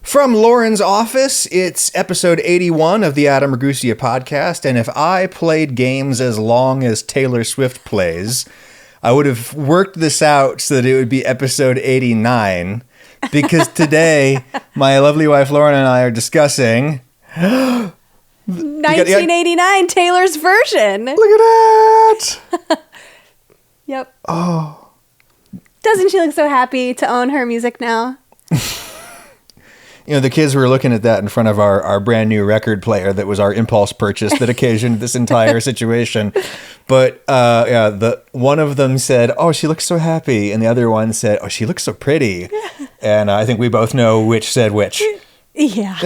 From Lauren's office, it's episode 81 of the Adam Ragusia podcast, and if I played games as long as Taylor Swift plays, I would have worked this out so that it would be episode 89, because today, my lovely wife Lauren and I are discussing 1989 Taylor's version. Look at that! Yep. Oh. Doesn't she look so happy to own her music now? You know, the kids were looking at that in front of our brand new record player that was our impulse purchase that occasioned this entire situation. But one of them said, "Oh, she looks so happy," and the other one said, "Oh, she looks so pretty." And I think we both know which said which. Yeah.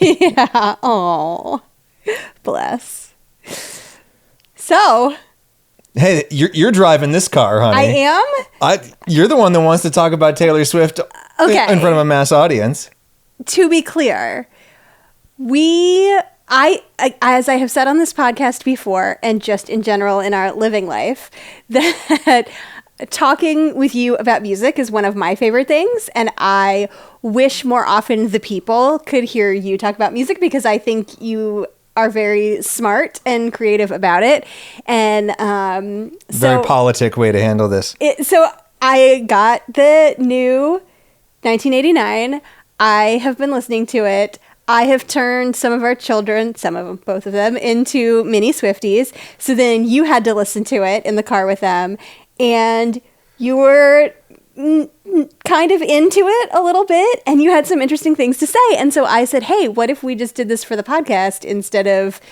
Yeah. Oh, bless. So. Hey, you're driving this car, honey. I am? You're the one that wants to talk about Taylor Swift in front of a mass audience. To be clear, as I have said on this podcast before, and just in general in our living life, that talking with you about music is one of my favorite things, and I wish more often the people could hear you talk about music because I think you are very smart and creative about it. And very politic way to handle this. So I got the new 1989. I have been listening to it. I have turned some of our children, some of them, both of them, into mini Swifties. So then you had to listen to it in the car with them. And you were kind of into it a little bit, and you had some interesting things to say. And so I said, hey, what if we just did this for the podcast instead of...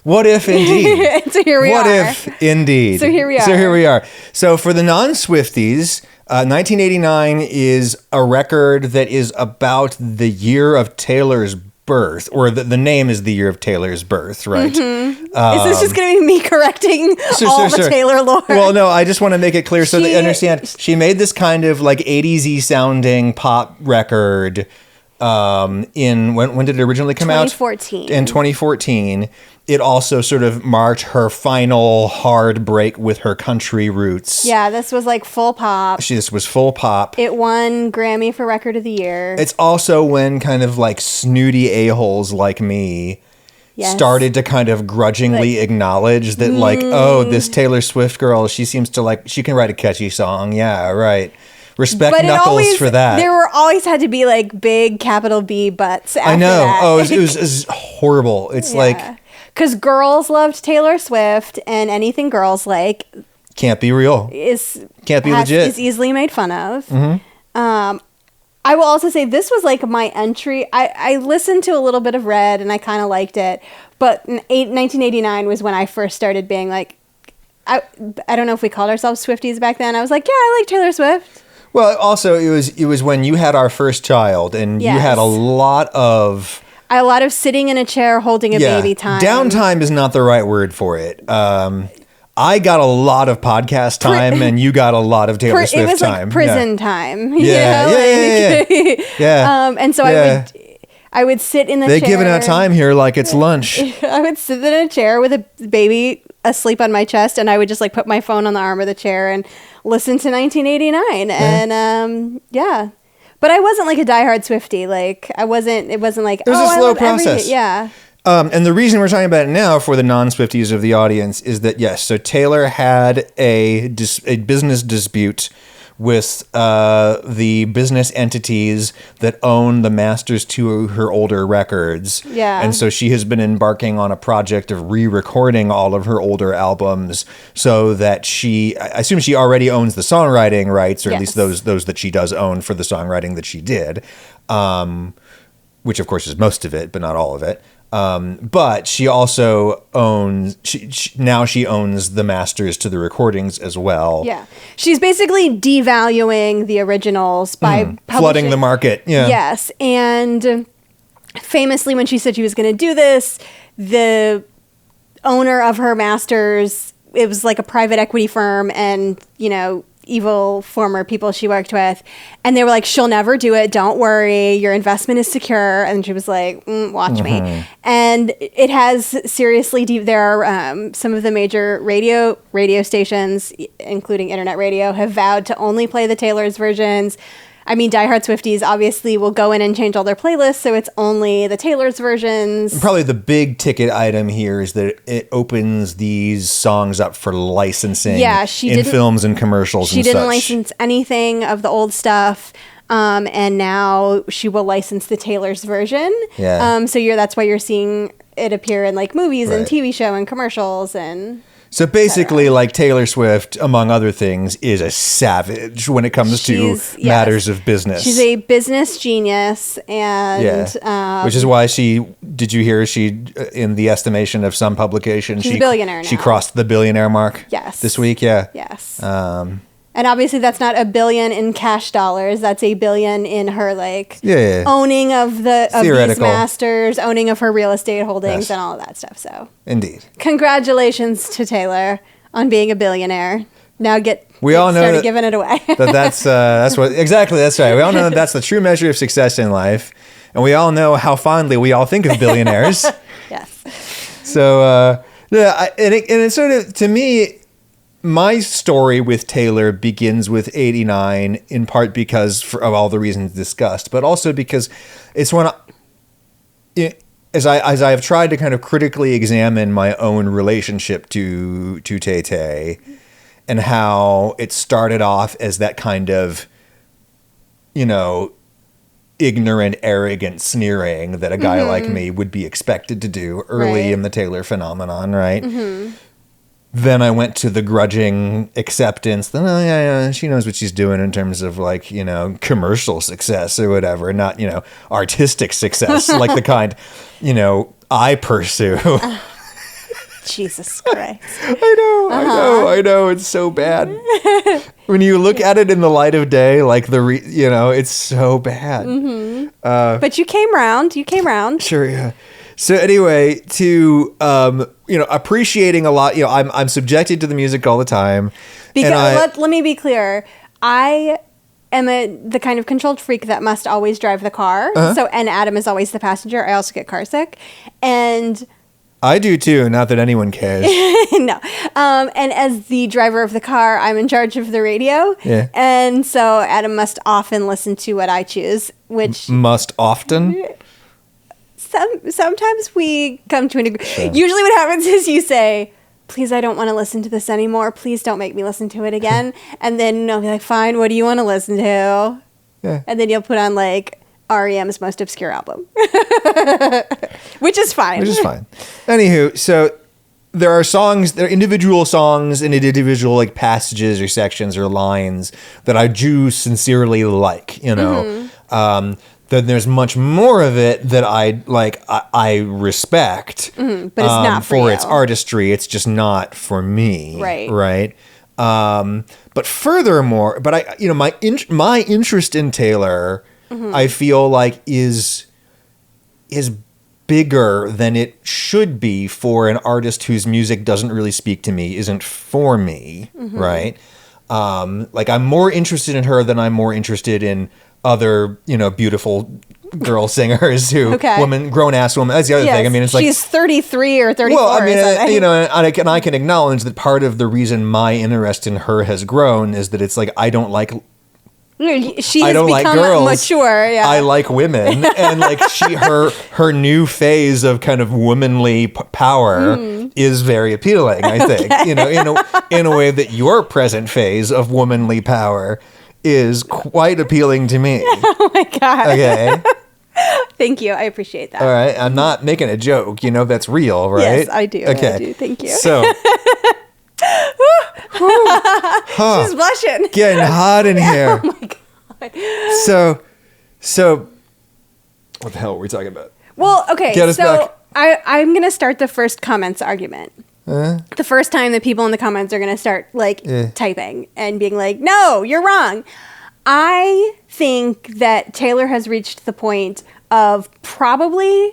What if indeed? So here we are. What if indeed? So here we are. So for the non-Swifties, 1989 is a record that is about the year of Taylor's birth, or the name is the year of Taylor's birth, right? Mm-hmm. Is this just going to be me correcting the Taylor lore? Well, no, I just want to make it clear so they understand. She made this kind of like 80s-y sounding pop record in, when did it originally come out? 2014. In 2014. It also sort of marked her final hard break with her country roots. Yeah, this was like full pop. This was full pop. It won Grammy for Record of the Year. It's also when kind of like snooty a-holes like me started to kind of grudgingly acknowledge that like, oh, this Taylor Swift girl, she seems to like, she can write a catchy song. Yeah, right. Respect Knuckles for that. There were always had to be like big capital B butts after I know. that. Oh, it was horrible. It's like... Because girls loved Taylor Swift, and anything girls like... Can't be real. Can't be legit. Is easily made fun of. Mm-hmm. I will also say this was like my entry. I listened to a little bit of Red, and I kind of liked it. But 1989 was when I first started being like... I don't know if we called ourselves Swifties back then. I was like, yeah, I like Taylor Swift. Well, also, it was when you had our first child, and you had a lot of sitting in a chair holding a baby time. Downtime is not the right word for it. I got a lot of podcast time, and you got a lot of Taylor Swift time. It was like prison time. Yeah. And so I would sit in the chair. They're giving out time here like it's lunch. I would sit in a chair with a baby asleep on my chest, and I would just like put my phone on the arm of the chair and listen to 1989. And but I wasn't like a diehard Swiftie. Like it wasn't like, it was a slow process. Yeah. And the reason we're talking about it now for the non-Swifties of the audience is that, yes, so Taylor had a business dispute with the business entities that own the masters to her older records. Yeah. And so she has been embarking on a project of re-recording all of her older albums so that I assume she already owns the songwriting rights, or at least those that she does own for the songwriting that she did, which of course is most of it, but not all of it. But she also owns, she owns the masters to the recordings as well. Yeah. She's basically devaluing the originals by flooding the market. Yeah. Yes. And famously, when she said she was going to do this, the owner of her masters, it was like a private equity firm, and, evil former people she worked with, and they were like, she'll never do it, don't worry, your investment is secure. And she was like, watch me. And it has seriously there are some of the major radio stations, including internet radio, have vowed to only play the Taylor's versions. I mean, diehard Swifties obviously will go in and change all their playlists, so it's only the Taylor's versions. Probably the big ticket item here is that it opens these songs up for licensing in films and commercials and such. She didn't license anything of the old stuff, and now she will license the Taylor's version. Yeah. So that's why you're seeing it appear in like movies and TV show and commercials and... So basically, like Taylor Swift, among other things, is a savage when it comes to matters of business. She's a business genius, and which is why did you hear in the estimation of some publication, she's a billionaire now. She crossed the billionaire mark. Yes. This week, yeah. Yes. And obviously, that's not $1 billion in cash dollars. That's $1 billion in her owning of these masters, owning of her real estate holdings, and all of that stuff. So, indeed, congratulations to Taylor on being a billionaire. Now we all know giving it away. that's what exactly that's right. We all know that that's the true measure of success in life, and we all know how fondly we all think of billionaires. Yes. So and it's sort of, to me, my story with Taylor begins with 89, in part because of all the reasons discussed, but also because it's when as I have tried to kind of critically examine my own relationship to Tay-Tay and how it started off as that kind of, ignorant, arrogant sneering that a guy like me would be expected to do early in the Taylor phenomenon, right? Mm-hmm. Then I went to the grudging acceptance. Then, she knows what she's doing in terms of commercial success or whatever, not, artistic success, like the kind, I pursue. Jesus Christ. I know. It's so bad. When you look at it in the light of day, like it's so bad. Mm-hmm. But you came round. Sure, yeah. So anyway, to appreciating a lot, I'm subjected to the music all the time. Because let me be clear, I am the kind of controlled freak that must always drive the car. Uh-huh. And Adam is always the passenger. I also get car sick, and I do too. Not that anyone cares. No. And as the driver of the car, I'm in charge of the radio. Yeah. And so Adam must often listen to what I choose, which must often. Sometimes we come to an agreement. Sure. Usually what happens is you say, please, I don't want to listen to this anymore. Please don't make me listen to it again. And then I'll be like, fine, what do you want to listen to? Yeah. And then you'll put on REM's most obscure album. Which is fine. Anywho, so there are individual songs and individual passages or sections or lines that I do sincerely like, Mm-hmm. Then there's much more of it that I respect, but it's not for its artistry. It's just not for me, right? But furthermore, my interest in Taylor, mm-hmm. I feel like is bigger than it should be for an artist whose music doesn't really speak to me, isn't for me, mm-hmm. right? I'm more interested in her than I'm more interested in other, beautiful girl singers grown ass women. That's the other thing. I mean, it's she's 33 or 34. Well, I mean, and I can acknowledge that part of the reason my interest in her has grown is that it's I don't like. She has become girls. Mature. Yeah. I like women, and her new phase of kind of womanly power is very appealing. I think in a way that your present phase of womanly power is quite appealing to me. Oh my God. Okay. Thank you. I appreciate that. All right. I'm not making a joke. That's real, right? Yes, I do. Okay. I do. Thank you. So. She's blushing. Getting hot in here. Oh my God. So what the hell were we talking about? Well, okay. Get us back. I'm going to start the first comments argument. The first time that people in the comments are going to start typing and being like, no, you're wrong. I think that Taylor has reached the point of probably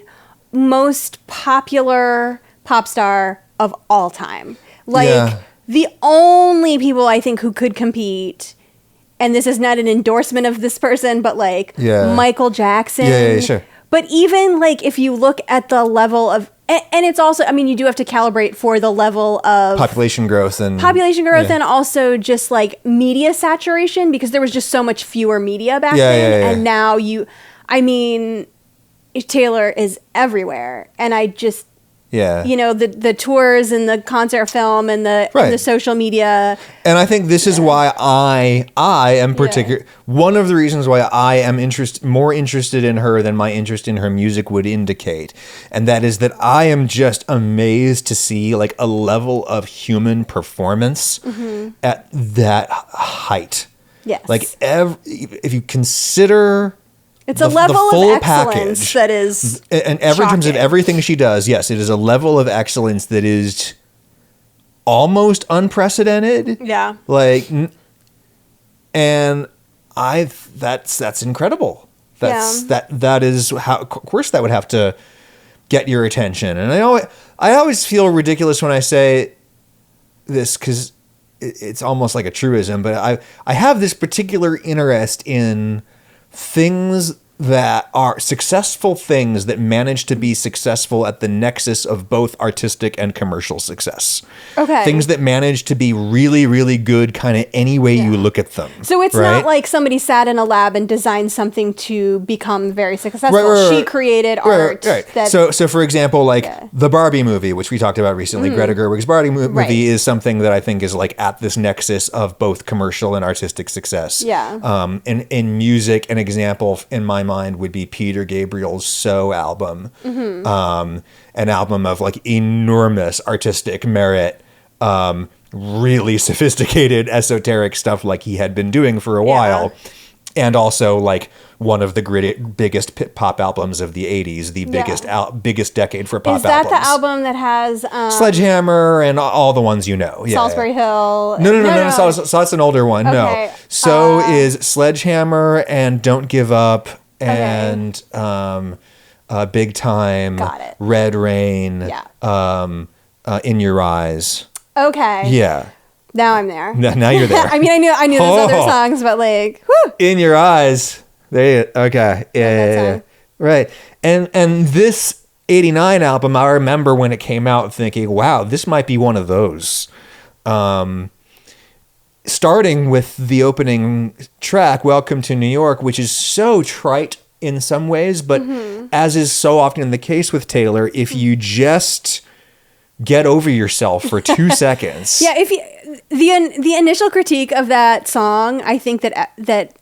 most popular pop star of all time. The only people I think who could compete, and this is not an endorsement of this person, but Michael Jackson. Yeah, sure. But even if you look at the level of And it's also, I mean, you do have to calibrate for the level of population growth and also just like media saturation, because there was just so much fewer media back then. And now Taylor is everywhere. And I just, the tours and the concert film and the social media. And I think this is why I am one of the reasons why I am more interested in her than my interest in her music would indicate. And that is that I am just amazed to see like a level of human performance at that height. Yes. Like if you consider it's a level of excellence that is in terms of everything she does. Yes, it is a level of excellence that is almost unprecedented. Yeah. Like, and that's incredible. That is how, of course, that would have to get your attention. And I always feel ridiculous when I say this because it's almost like a truism, but I have this particular interest in things that are successful things that manage to be successful at the nexus of both artistic and commercial success. Okay. Things that manage to be really, really good kind of any way you look at them. So it's not like somebody sat in a lab and designed something to become very successful. Right. She created art. Right. So for example, like the Barbie movie, which we talked about recently, Greta Gerwig's Barbie movie is something that I think is like at this nexus of both commercial and artistic success. Yeah. In music, an example in my mind would be Peter Gabriel's So album, an album of like enormous artistic merit, really sophisticated esoteric stuff like he had been doing for a while, and also like one of the biggest pop albums of the 80s, the biggest decade for pop albums. Is that the album that has Sledgehammer and all the ones Salisbury Hill? No. So that's an older one. Okay. No. So is Sledgehammer and Don't Give Up and Big Time. Got it. Red Rain. In Your Eyes. Okay. Yeah. Now I'm there. Now you're there. I mean, I knew those other songs, but like, whew. In Your Eyes. Okay. Yeah. Right. And this 89 album, I remember when it came out thinking, wow, this might be one of those. Starting with the opening track, Welcome to New York, which is so trite in some ways, but as is so often the case with Taylor, if you just get over yourself for 2 seconds. Yeah, the initial critique of that song, I think that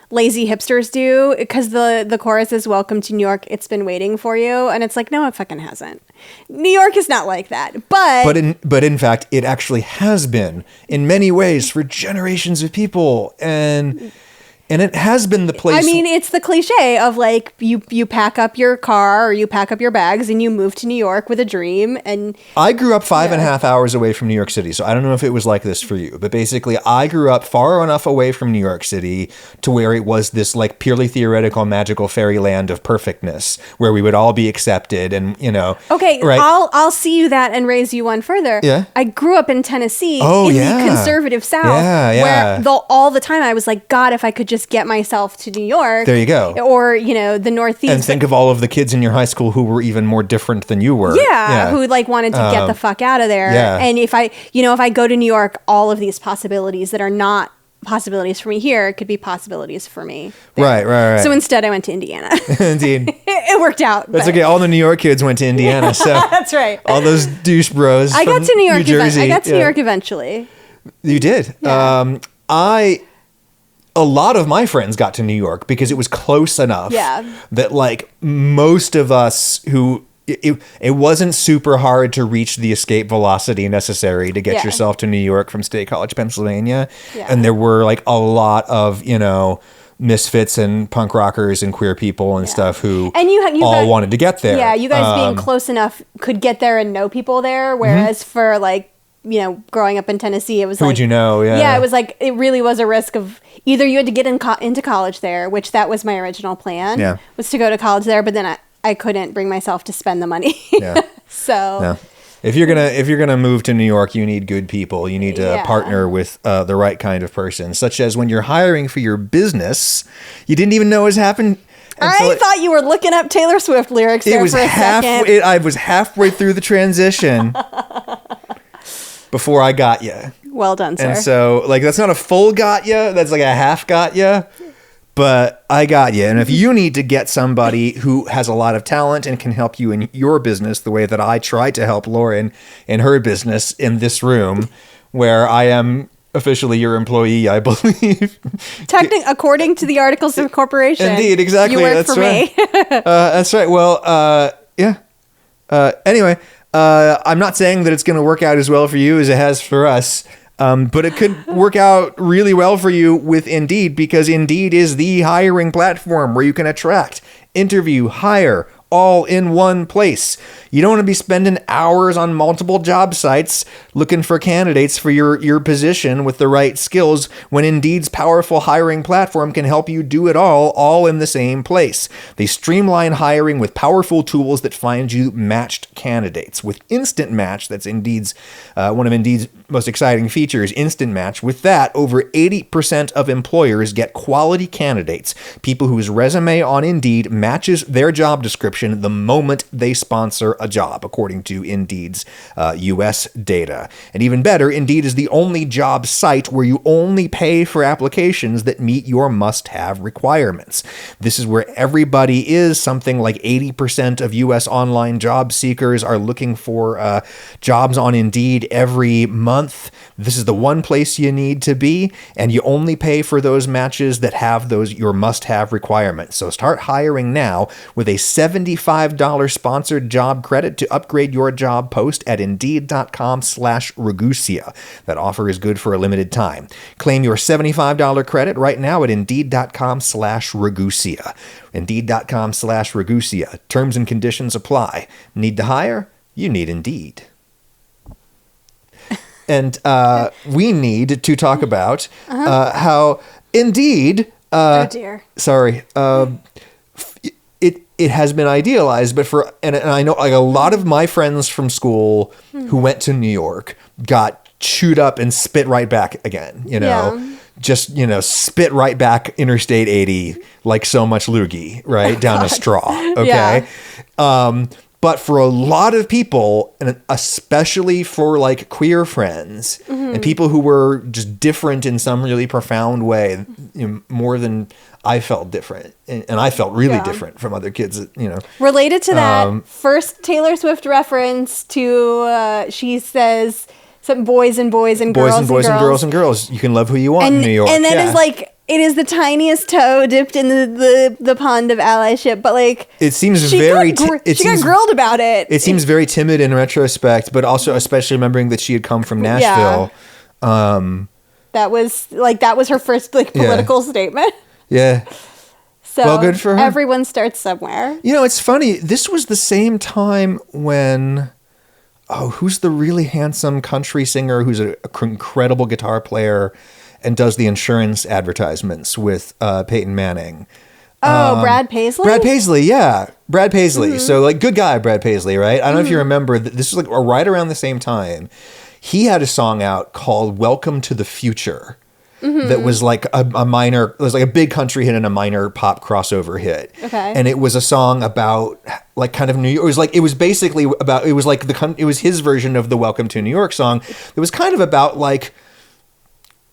lazy hipsters do, because the chorus is "Welcome to New York, it's been waiting for you," and it's like, no, it fucking hasn't. New York is not like that, but in fact, it actually has been in many ways for generations of people, and it has been the place. I mean, it's the cliche of like you pack up your car or you pack up your bags and you move to New York with a dream. And I grew up 5.5 hours away from New York City, so I don't know if it was like this for you, but basically I grew up far enough away from New York City to where it was this like purely theoretical magical fairyland of perfectness where we would all be accepted, and Okay, right? I'll see you that and raise you one further. Yeah. I grew up in Tennessee the conservative South, where all the time I was like, God, if I could just get myself to New York. There you go. Or, the Northeast. And think of all of the kids in your high school who were even more different than you were. Yeah. Who like wanted to get the fuck out of there. Yeah. And if I go to New York, all of these possibilities that are not possibilities for me here could be possibilities for me there. Right. So instead I went to Indiana. Indeed. It worked out. That's okay. All the New York kids went to Indiana. So that's right. All those douche bros. I got to New York. New Jersey. I got to New York eventually. You did. Yeah. A lot of my friends got to New York because it was close enough that like most of us who it wasn't super hard to reach the escape velocity necessary to get yourself to New York from State College, Pennsylvania. Yeah. And there were like a lot of, misfits and punk rockers and queer people and stuff who you all wanted to get there. Yeah, you guys being close enough could get there and know people there, whereas for like, growing up in Tennessee, it was who would you know? Yeah, it was like, it really was a risk of either you had to get into college there, which that was my original plan, was to go to college there, but then I couldn't bring myself to spend the money. Yeah. So if you're gonna move to New York, you need good people. You need to partner with the right kind of person, such as when you're hiring for your business, you didn't even know I thought you were looking up Taylor Swift lyrics there for a second. I was halfway through the transition before I got you. Well done, sir. And so, like, that's not a full got you. That's like a half got you. But I got you. And if you need to get somebody who has a lot of talent and can help you in your business the way that I tried to help Lauren in her business in this room, where I am officially your employee, I believe. According to the Articles of Incorporation. Indeed, exactly. You work that's for right. me. That's right. Well, yeah. Anyway, I'm not saying that it's going to work out as well for you as it has for us. But it could work out really well for you with Indeed, because Indeed is the hiring platform where you can attract, interview, hire, all in one place. You don't want to be spending hours on multiple job sites looking for candidates for your position with the right skills, when Indeed's powerful hiring platform can help you do it all in the same place. They streamline hiring with powerful tools that find you matched candidates. With Instant Match, that's Indeed's one of Indeed's most exciting features, Instant Match. With that, over 80% of employers get quality candidates, people whose resume on Indeed matches their job description the moment they sponsor a job, according to Indeed's U.S. data. And even better, Indeed is the only job site where you only pay for applications that meet your must-have requirements. This is where everybody is. Something like 80% of U.S. online job seekers are looking for jobs on Indeed every month. This is the one place you need to be, and you only pay for those matches that have those your must-have requirements. So start hiring now with a $75 sponsored job credit to upgrade your job post at Indeed.com/Ragusia. That offer is good for a limited time. Claim your $75 credit right now at Indeed.com/Ragusia. Indeed.com/Ragusia. Terms and conditions apply. Need to hire? You need Indeed. And we need to talk about how Indeed... oh, dear. Sorry. It has been idealized, but and I know like a lot of my friends from school who went to New York got chewed up and spit right back again, just, spit right back Interstate 80 like so much loogie, right? Down a straw. Okay. Yeah. But for a lot of people, and especially for like queer friends and people who were just different in some really profound way, more than I felt different. And I felt really different from other kids, Related to that, first Taylor Swift reference to, she says, some boys and boys and girls and boys and girls and girls. You can love who you want in New York. And that is like... It is the tiniest toe dipped in the pond of allyship, but like it seems she got grilled about it. It seems very timid in retrospect, but also especially remembering that she had come from Nashville. Yeah. That was her first political statement. Yeah. So well, good for her. Everyone starts somewhere. It's funny. This was the same time when who's the really handsome country singer who's an incredible guitar player and does the insurance advertisements with Peyton Manning. Brad Paisley? Brad Paisley, yeah. Brad Paisley. Mm-hmm. So, like, good guy, Brad Paisley, right? I don't know if you remember, this was like right around the same time. He had a song out called Welcome to the Future that was like a minor, it was like a big country hit and a minor pop crossover hit. Okay. And it was a song about like kind of New York. It was basically about, it was his version of the Welcome to New York song. It was kind of about like,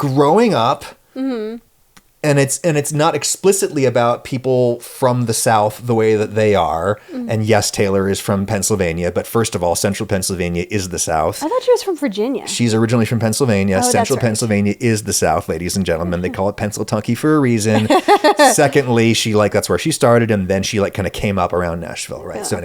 growing up, and it's not explicitly about people from the South the way that they are. And yes, Taylor is from Pennsylvania, but first of all, Central Pennsylvania is the South. I thought she was from Virginia. She's originally from Pennsylvania. Oh, Central that's right. Pennsylvania is the South, ladies and gentlemen. They call it Pennsyltunky for a reason. Secondly, that's where she started, and then she kind of came up around Nashville, right? Yeah. So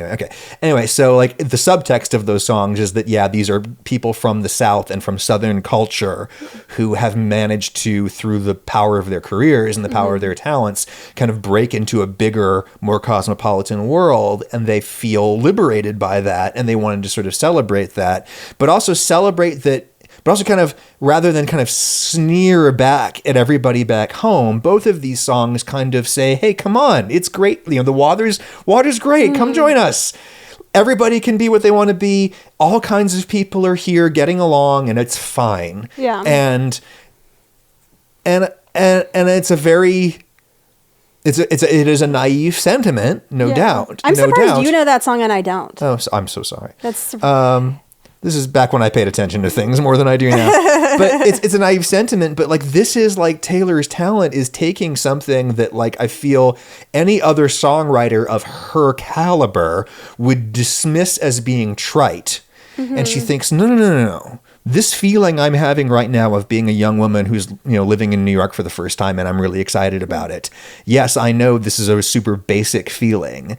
anyway, so like the subtext of those songs is that these are people from the South and from Southern culture who have managed to, through the power of their careers and the power of their talents, kind of break into a bigger, more cosmopolitan world, and they feel liberated by that, and they wanted to sort of celebrate that, but also kind of, rather than kind of sneer back at everybody back home, both of these songs kind of say, hey, come on, it's great. The water's great. Come join us. Everybody can be what they want to be. All kinds of people are here getting along, and it's fine. Yeah. And it's a very it is a naive sentiment, no doubt. I'm no surprised doubt. you know that song and I don't. Oh, I'm so sorry. That's This is back when I paid attention to things more than I do now. But it's a naive sentiment. But like, this is like Taylor's talent is taking something that like I feel any other songwriter of her caliber would dismiss as being trite. And she thinks, no. This feeling I'm having right now of being a young woman who's, living in New York for the first time, and I'm really excited about it. Yes, I know this is a super basic feeling,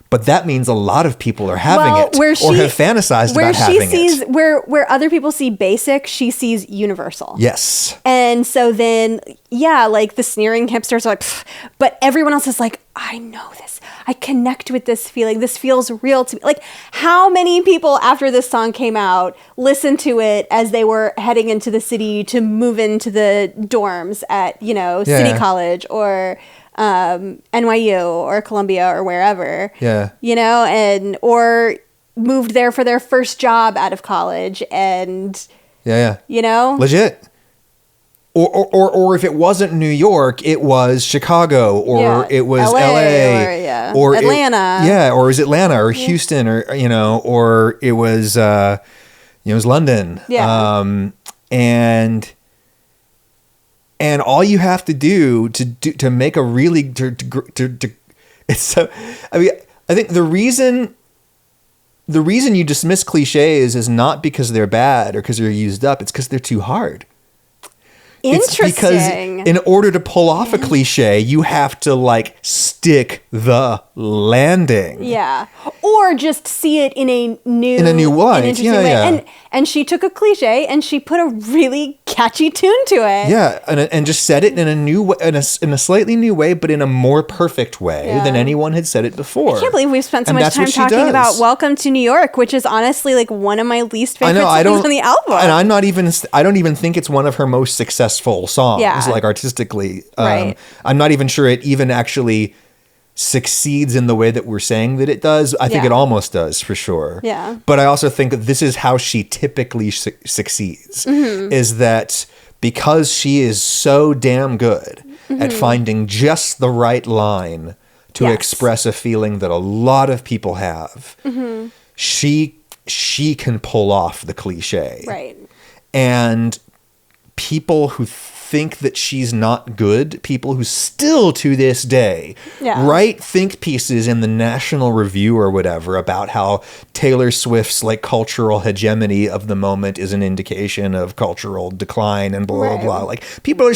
but that means a lot of people are having it or have fantasized about having it. Where other people see basic, she sees universal. Yes. And so then, like the sneering hipsters are like, pfft, but everyone else is like, I know this. I connect with this feeling. This feels real to me. Like, how many people after this song came out listened to it as they were heading into the city to move into the dorms at, City College or NYU or Columbia or wherever. Yeah. Or moved there for their first job out of college and, legit. Or if it wasn't New York, it was Chicago, or it was LA, or Atlanta. Or it was Atlanta, or Houston, or it was it was London. Yeah. And all you have to do to make a really it's so. I mean, I think the reason you dismiss cliches is not because they're bad or because they're used up. It's because they're too hard. Interesting. It's because in order to pull off a cliche, you have to like stick the landing. Yeah. Or just see it in a new light. Way. And she took a cliche and she put a really catchy tune to it. Yeah, and just said it in a new way, in a slightly new way, but in a more perfect way than anyone had said it before. I can't believe we've spent so much time talking about "Welcome to New York," which is honestly like one of my least favorite songs on the album. And I don't even think it's one of her most successful songs, like artistically. Right. I'm not even sure it even actually succeeds in the way that we're saying that it does. I think it almost does, for sure. Yeah. But I also think that this is how she typically succeeds, is that because she is so damn good at finding just the right line to express a feeling that a lot of people have, she can pull off the cliche. Right. And people who think that she's not good, people who still to this day write think pieces in the National Review or whatever about how Taylor Swift's like cultural hegemony of the moment is an indication of cultural decline and blah, blah, blah. Like, people are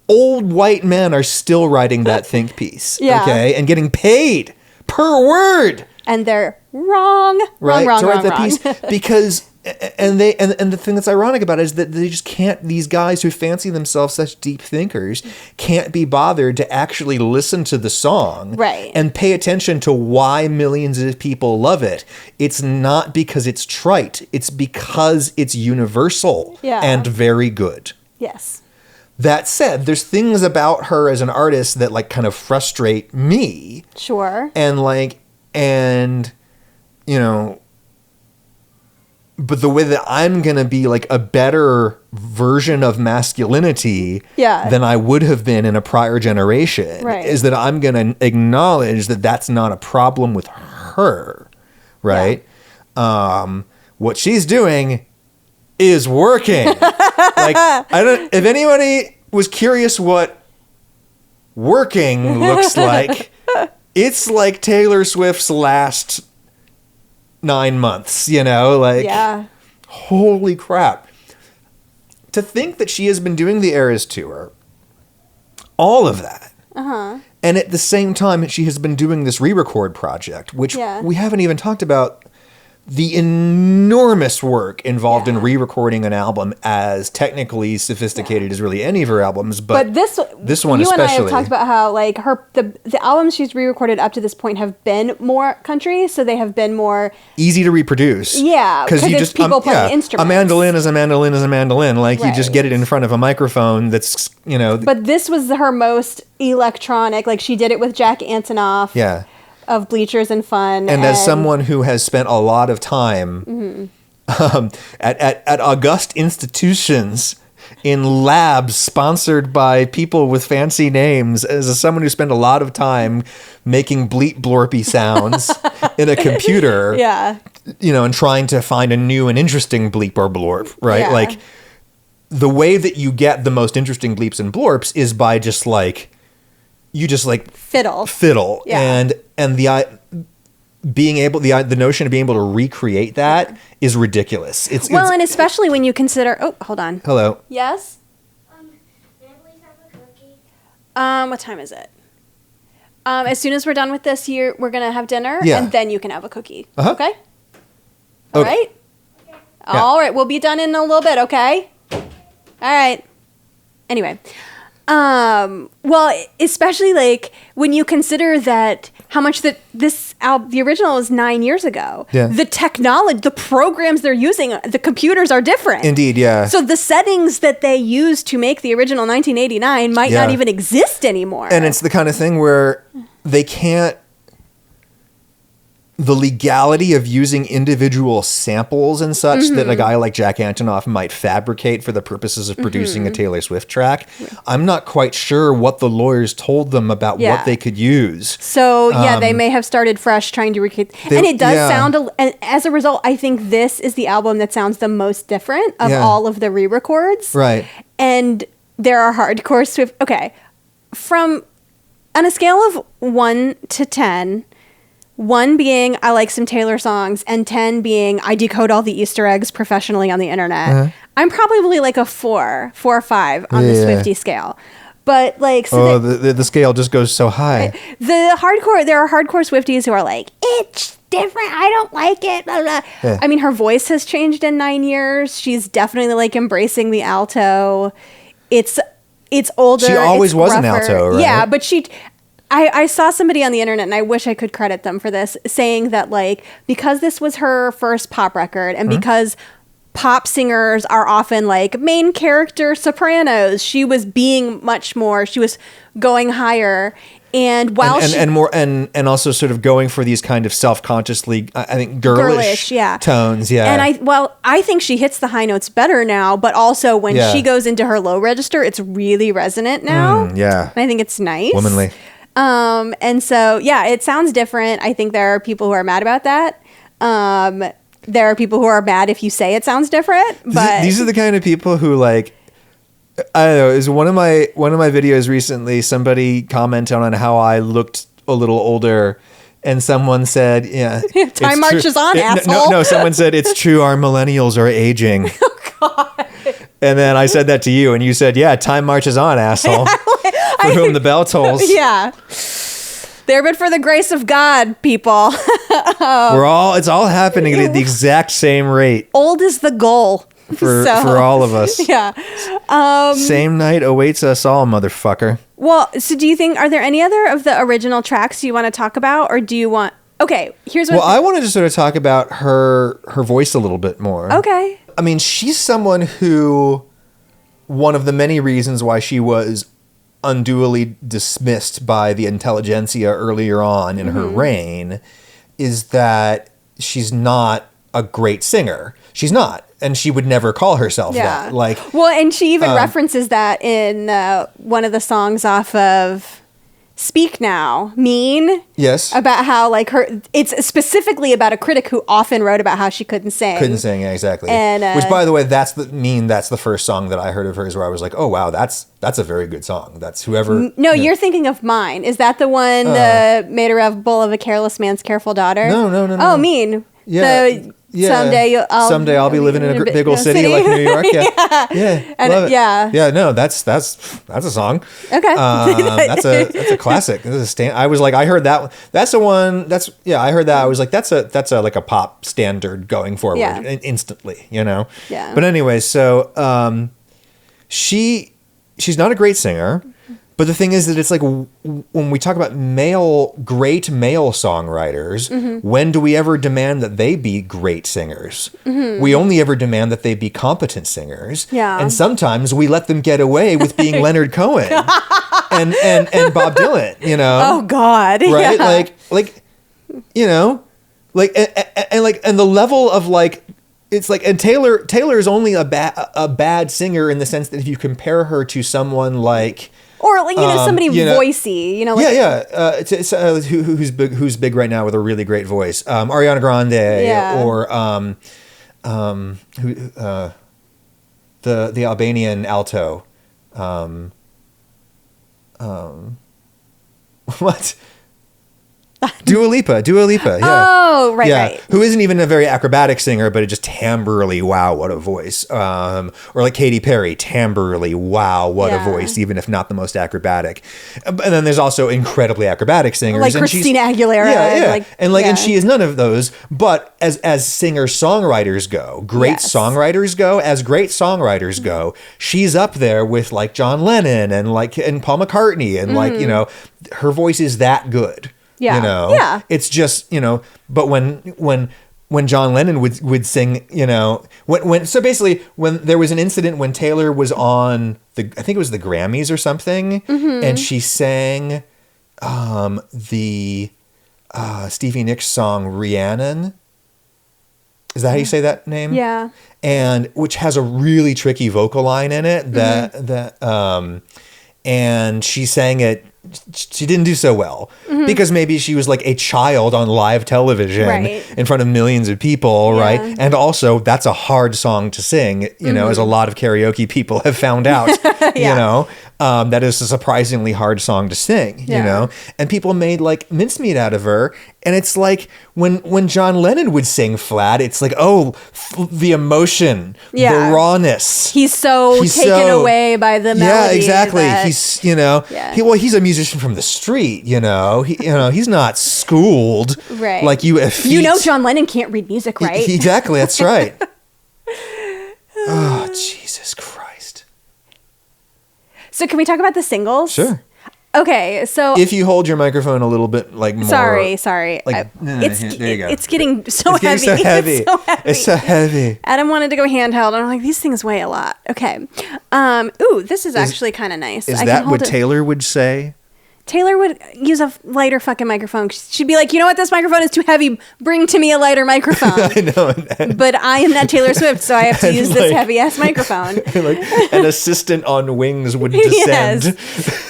old white men are still writing that think piece, okay, and getting paid per word. And they're wrong, to write that piece because. And the thing that's ironic about it is that they just can't, these guys who fancy themselves such deep thinkers can't be bothered to actually listen to the song and pay attention to why millions of people love it. It's not because it's trite. It's because it's universal and very good. Yes. That said, there's things about her as an artist that like kind of frustrate me. Sure. But the way that I'm going to be like a better version of masculinity than I would have been in a prior generation is that I'm going to acknowledge that that's not a problem with her, right? Yeah. What she's doing is working. If anybody was curious what working looks like, it's like Taylor Swift's last 9 months, holy crap. To think that she has been doing the Eras Tour, all of that, and at the same time she has been doing this re-record project, which we haven't even talked about the enormous work involved in re-recording an album as technically sophisticated as really any of her albums, but this one you especially. And I have talked about how like the albums she's re-recorded up to this point have been more country, so they have been more easy to reproduce. Yeah, because you just people playing instruments. A mandolin is a mandolin is a mandolin. Like you just get it in front of a microphone. That's But this was her most electronic. Like she did it with Jack Antonoff. Yeah. Of Bleachers and Fun. And as someone who has spent a lot of time at august institutions in labs sponsored by people with fancy names, as someone who spent a lot of time making bleep blorpy sounds in a computer, and trying to find a new and interesting bleep or blorp, right? Yeah. Like, the way that you get the most interesting bleeps and blorps is by just like, you just like fiddle. Yeah. And the notion of being able to recreate that is ridiculous. And especially when you consider, hold on. Hello. Yes? May I please have a cookie? What time is it? As soon as we're done with this, we're going to have dinner, Yeah. and then you can have a cookie. Uh-huh. Okay? All right? Okay. All right. We'll be done in a little bit, okay? All right. Anyway. Especially like when you consider that how much that this album, the original is 9 years ago. Yeah. The technology, the programs they're using, the computers are different. Indeed, yeah. So the settings that they used to make the original 1989 might not even exist anymore. And it's the kind of thing where they can't, the legality of using individual samples and such that a guy like Jack Antonoff might fabricate for the purposes of producing a Taylor Swift track. I'm not quite sure what the lawyers told them about what they could use. So, they may have started fresh trying to recreate. And it does sound, and as a result, I think this is the album that sounds the most different of all of the re-records. Right. And there are hardcore Swift. Okay. On a scale of 1 to 10, 1 being I like some Taylor songs, and 10 being I decode all the Easter eggs professionally on the internet. I'm probably like a 4 or 5 on the Swifty scale. But like, the scale just goes so high. There are hardcore Swifties who are like, it's different. I don't like it. Blah, blah. Yeah. I mean, her voice has changed in 9 years. She's definitely like embracing the alto. It's older. She always it's was an rougher. alto, right? Yeah, but I saw somebody on the internet, and I wish I could credit them for this, saying that like, because this was her first pop record, and because pop singers are often like main character sopranos, she was being much more, she was going higher. And while and also sort of going for these kind of self-consciously, I think, girlish tones, And I think she hits the high notes better now, but also when she goes into her low register, it's really resonant now. And I think it's nice. Womanly. And so, it sounds different. I think there are people who are mad about that. There are people who are mad if you say it sounds different, but these are the kind of people who like, I don't know, is one of my videos recently, somebody commented on how I looked a little older, and someone said, time marches on, asshole. No, someone said, it's true, our millennials are aging. Oh, God. And then I said that to you, and you said, time marches on, asshole. For whom the bell tolls. Yeah. There but for the grace of God, people. It's all happening at the exact same rate. Old is the goal. For all of us. Yeah. Same night awaits us all, motherfucker. Well, so do you think, are there any other of the original tracks you want to talk about, or do you want, okay, here's what. Well, I wanted to sort of talk about her voice a little bit more. Okay. I mean, she's someone who, one of the many reasons why she was unduly dismissed by the intelligentsia earlier on in her reign is that she's not a great singer. She's not. And she would never call herself that. Like, well, and she even references that in one of the songs off of Speak Now, Mean. Yes. About how like it's specifically about a critic who often wrote about how she couldn't sing. Yeah, exactly. And, which, by the way, that's the first song that I heard of hers where I was like, oh wow, that's a very good song. That's whoever. No, you're thinking of Mine. Is that the one the made her a bull of a careless man's careful daughter? No. Oh, Mean. Yeah. Someday I'll be living in a big old city like New York. Yeah. And love it. Yeah. No, that's a song. Okay. That's a classic. This is I was like, I heard that one. That's the one. I heard that. I was like, that's a like a pop standard going forward instantly. Yeah. But anyway, so she's not a great singer. But the thing is that it's like when we talk about great male songwriters, when do we ever demand that they be great singers? We only ever demand that they be competent singers. Yeah. And sometimes we let them get away with being Leonard Cohen and Bob Dylan, Oh God. Right? Yeah. Like and the level of like it's like, and Taylor is only a bad singer in the sense that if you compare her to someone like, or like, somebody voicey, like, who's big right now with a really great voice, Ariana Grande, or the Albanian alto, what? Dua Lipa, yeah. Oh, right. Who isn't even a very acrobatic singer, but it just timbrally, wow, what a voice. Or like Katy Perry, timbrally, wow, what a voice, even if not the most acrobatic. And then there's also incredibly acrobatic singers. Like Christina Aguilera. Yeah. And she is none of those. But as singer-songwriters go, great songwriters go, she's up there with like John Lennon and Paul McCartney and like, her voice is that good. Yeah. It's just, but when John Lennon would sing, so basically when there was an incident when Taylor was on I think it was the Grammys or something, and she sang the Stevie Nicks song Rhiannon. Is that how you say that name? Yeah. And which has a really tricky vocal line in it and she sang it. She didn't do so well because maybe she was like a child on live television in front of millions of people, right? And also, that's a hard song to sing, as a lot of karaoke people have found out, that is a surprisingly hard song to sing, and people made like mincemeat out of her. And it's like when John Lennon would sing flat, it's like, the emotion, the rawness. He's taken away by the melody. Yeah, exactly. He's a musician from the street, he's not schooled. Right. Like you John Lennon can't read music, right? Exactly, that's right. Oh, Jesus Christ. So can we talk about the singles? Sure. Okay, so if you hold your microphone a little bit like more. Sorry. Like, there you go. It's getting so heavy. It's so heavy. It's so heavy. Adam wanted to go handheld, and I'm like, these things weigh a lot. Okay. This is actually kind of nice. Is that what Taylor would say? Taylor would use a lighter fucking microphone. She'd be like, you know what? This microphone is too heavy. Bring to me a lighter microphone. I know. But I am not Taylor Swift, so I have to use this heavy ass microphone. Like an assistant on wings would descend.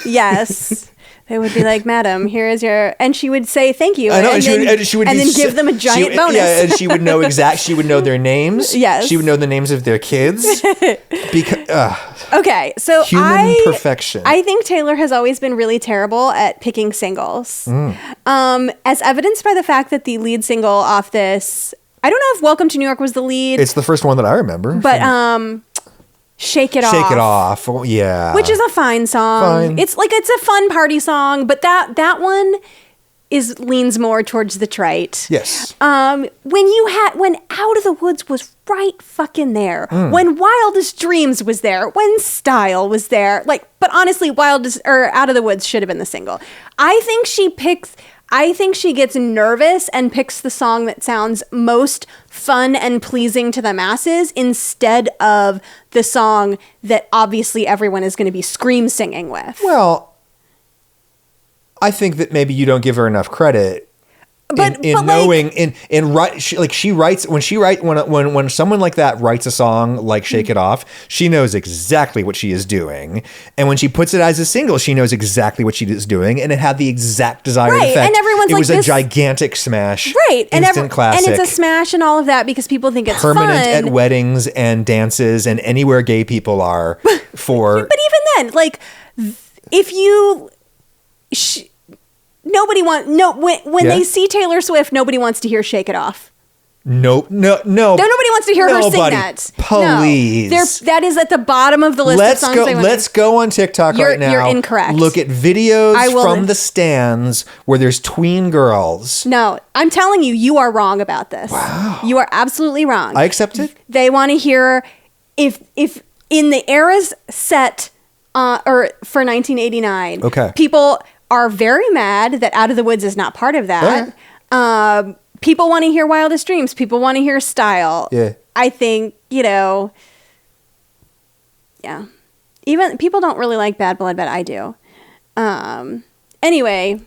Yes. They would be like, madam, here is your, and she would say thank you. I know, and then give them a giant bonus. Yeah, and she would know their names. Yes. She would know the names of their kids. Okay, so human perfection. I think Taylor has always been really terrible at picking singles. As evidenced by the fact that the lead single off this, I don't know if Welcome to New York was the lead. It's the first one that I remember. But Shake It Off. Oh, yeah. Which is a fine song. It's a fun party song, but that one leans more towards the trite. Yes. When Out of the Woods was right fucking there. When Wildest Dreams was there. When Style was there. But honestly, Out of the Woods should have been the single. I think she gets nervous and picks the song that sounds most fun and pleasing to the masses instead of the song that obviously everyone is going to be scream singing with. Well, I think that maybe you don't give her enough credit. When someone like that writes a song like Shake It Off, she knows exactly what she is doing. And when she puts it as a single, she knows exactly what she is doing. And it had the exact desired effect. And everyone's it was a gigantic smash. Right. Instant classic. And it's a smash and all of that because people think it's permanent fun. At weddings and dances and anywhere gay people are for. But even then, if you... when they see Taylor Swift, nobody wants to hear Shake It Off. No. Nobody wants to hear her sing that. Please. No. That is at the bottom of the list of songs. Let's go on TikTok right now. You're incorrect. Look at videos from the stands where there's tween girls. No, I'm telling you, you are wrong about this. Wow. You are absolutely wrong. I accept it. They want to hear, if in the eras set or for 1989, people are very mad that Out of the Woods is not part of that. People want to hear Wildest Dreams. People want to hear Style. Yeah. I think, yeah. Even people don't really like Bad Blood, but I do. Anyway.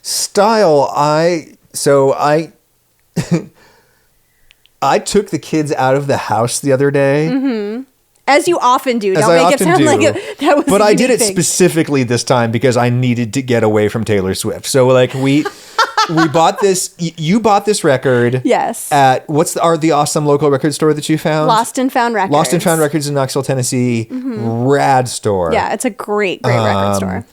Style, I took the kids out of the house the other day. As you often do. As Don't I make it often sound do. like that was But a I did unique it thing. specifically this time because I needed to get away from Taylor Swift. So like we bought this. You bought this record. Yes. At the awesome local record store that you found? Lost and Found Records. Lost and Found Records in Knoxville, Tennessee. Rad store. Yeah, it's a great record store.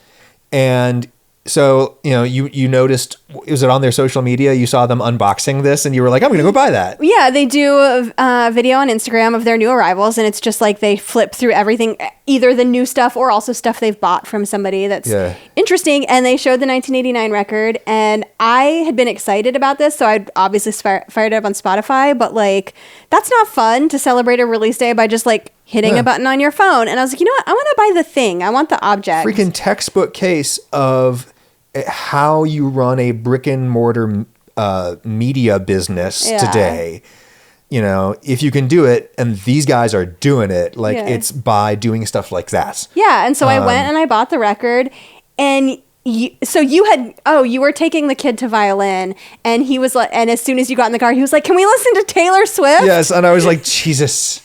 And so, you noticed, was it on their social media? You saw them unboxing this and you were like, I'm going to go buy that. Yeah, they do a video on Instagram of their new arrivals, and it's just like they flip through everything, either the new stuff or also stuff they've bought from somebody that's interesting. And they showed the 1989 record, and I had been excited about this, so I'd obviously fired it up on Spotify, but like, that's not fun to celebrate a release day by just like hitting a button on your phone. And I was like, you know what? I want to buy the thing. I want the object. Freaking textbook case of how you run a brick and mortar media business today. If you can do it, and these guys are doing it, like it's by doing stuff like that. Yeah, and so I went and I bought the record, and you were taking the kid to violin, and he was like, and as soon as you got in the car, he was like, "Can we listen to Taylor Swift?" Yes, and I was like, Jesus.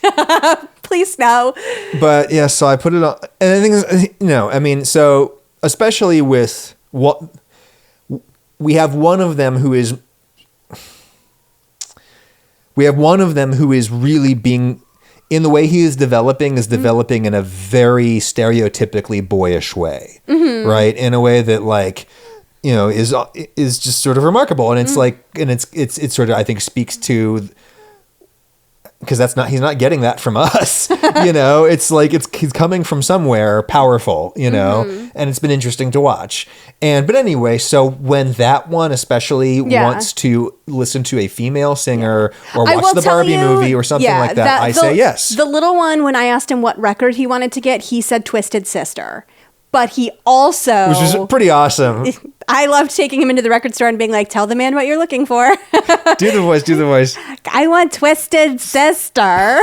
Please no. But yeah, so I put it on, and the thing is, so especially with what we have one of them who is really being, in the way he is developing in a very stereotypically boyish way, right? In a way that like, is just sort of remarkable. And it's like, and it's sort of, I think, speaks to, because he's not getting that from us, it's like, he's coming from somewhere powerful, and it's been interesting to watch. But anyway, so when that one especially wants to listen to a female singer or watch the Barbie movie or something like that, I say yes. The little one, when I asked him what record he wanted to get, he said Twisted Sister. But he also... Which is pretty awesome. I loved taking him into the record store and being like, tell the man what you're looking for. Do the voice. I want Twisted Sister.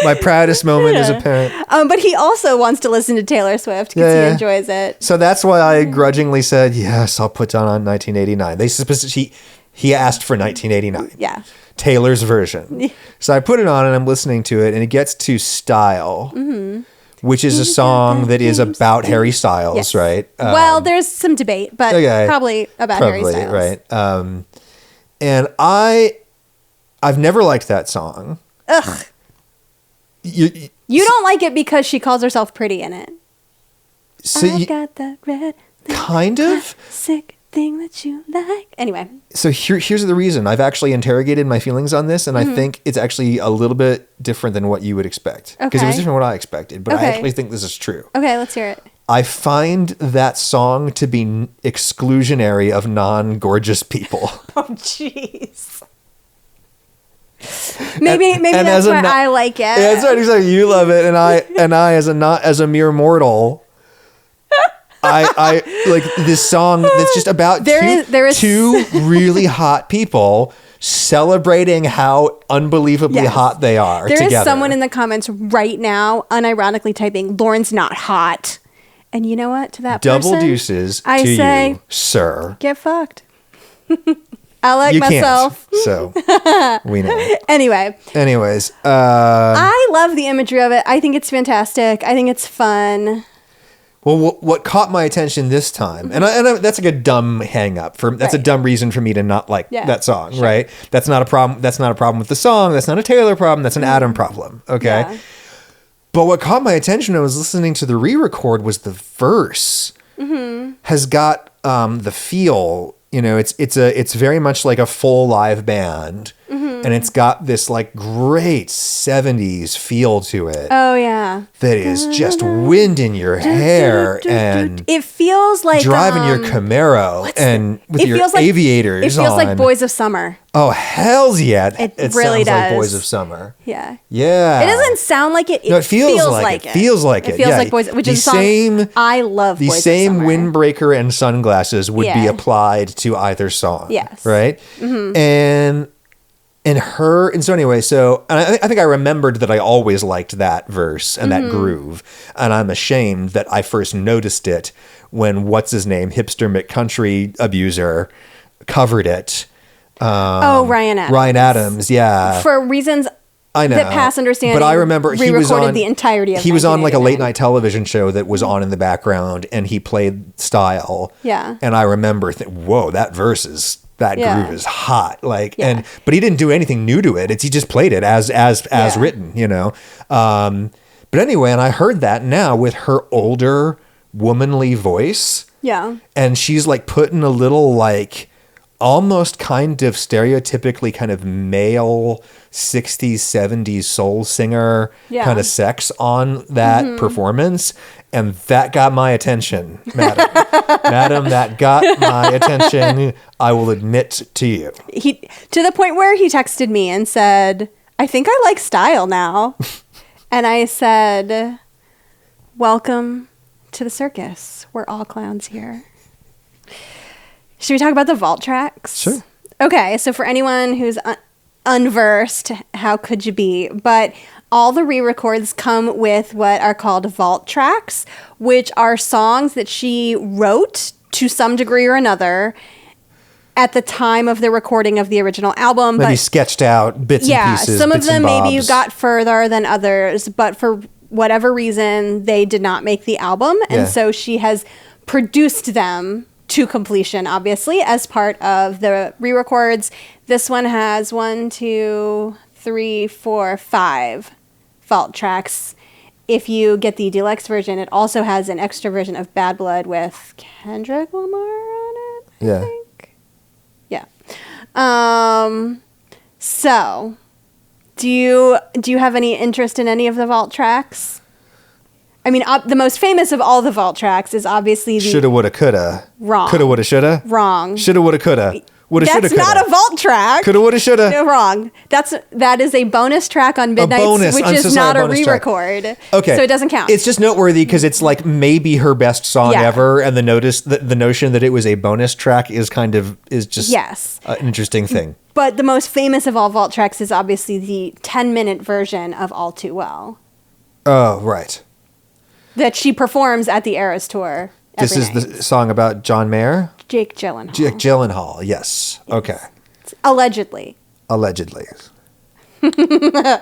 My proudest moment as a parent. But he also wants to listen to Taylor Swift because he enjoys it. So that's why I grudgingly said, yes, I'll put on 1989. He asked for 1989. Yeah. Taylor's version. So I put it on and I'm listening to it, and it gets to Style. Which is a song that is about Harry Styles, right? Well, there's some debate, but probably about Harry Styles. Right. And I've never liked that song. Ugh. You don't like it because she calls herself pretty in it. So I've got that red... Kind of? Sick thing that you like. Anyway. So here's the reason. I've actually interrogated my feelings on this, and I think it's actually a little bit different than what you would expect. Because it was different than what I expeced, but I actually think this is true. Okay, let's hear it. I find that song to be exclusionary of non-gorgeous people. Oh, jeez. Maybe that's why I like it. Yeah, that's right. Exactly. You love it, and I as a mere mortal, I like this song that's just about two really hot people celebrating how unbelievably hot they are together. There is someone in the comments right now unironically typing, "Lauren's not hot." And you know what? To that double person, deuces I to say, you, sir. Get fucked. I like myself. Can't, so we know. Anyways, I love the imagery of it. I think it's fantastic. I think it's fun. Well, what caught my attention this time, and that's like a dumb hang up that's a dumb reason for me to not like that song, right? That's not a problem. That's not a problem with the song. That's not a Taylor problem. That's an Adam problem. Okay. Yeah. But what caught my attention when I was listening to the re-record was the verse has got the feel. It's very much like a full live band, and it's got this like great 70s feel to it. Oh yeah, that is just wind in your hair, and it feels like driving your Camaro and with your aviators. It feels like Boys of Summer. Oh hells yeah! It really sounds does. like Boys of Summer. Yeah. Yeah. It doesn't sound like it. No, it feels like it. It feels like it. It feels like Boys, which is a song I love. The Boys same of Summer. windbreaker and sunglasses would be applied to either song. Yes. Right. And so anyway, I think I remembered that I always liked that verse and that groove, and I'm ashamed that I first noticed it when what's his name, hipster McCountry abuser, covered it. Ryan Adams. Ryan Adams, yeah. For reasons I know that pass understanding. But I remember he was on the entirety of he was on like a 1989. late night television show that was on in the background, and he played Style. Yeah. And I remember whoa, that groove is hot. Like, but he didn't do anything new to it. He just played it as written, you know. But anyway, and I heard that now with her older womanly voice. Yeah. And she's like putting a little like almost kind of stereotypically kind of male 60s, 70s soul singer kind of sex on that performance. And that got my attention, madam. Madam, that got my attention. I will admit to you. To the point where he texted me and said, I think I like Style now. And I said, welcome to the circus. We're all clowns here. Should we talk about the vault tracks? Sure. Okay, so for anyone who's unversed, how could you be? But all the re-records come with what are called vault tracks, which are songs that she wrote to some degree or another at the time of the recording of the original album. Maybe sketched out bits and pieces. Some of bits them and maybe bobs. got further than others, but for whatever reason, they did not make the album. And so she has produced them to completion, obviously, as part of the re-records. This one has 5 vault tracks. If you get the deluxe version, it also has an extra version of Bad Blood with Kendrick Lamar on it, I think. Yeah. So, do you have any interest in any of the vault tracks? I mean, the most famous of all the vault tracks is obviously the... Shoulda, woulda, coulda. Wrong. Coulda, woulda, shoulda. Wrong. Shoulda, woulda, coulda. Woulda, shoulda, That's coulda. not a vault track. Coulda, woulda, shoulda. No, wrong. That is a bonus track on Midnight's, bonus. which I'm is so sorry, not a bonus track. re-record. Okay. So it doesn't count. It's just noteworthy because it's like maybe her best song ever, and the notion that it was a bonus track is just an interesting thing. But the most famous of all vault tracks is obviously the 10-minute version of All Too Well Oh, right. that she performs at the Eras Tour. This is the song about John Mayer? Jake Gyllenhaal. Jake Gyllenhaal, yes. Okay. Allegedly. Allegedly. I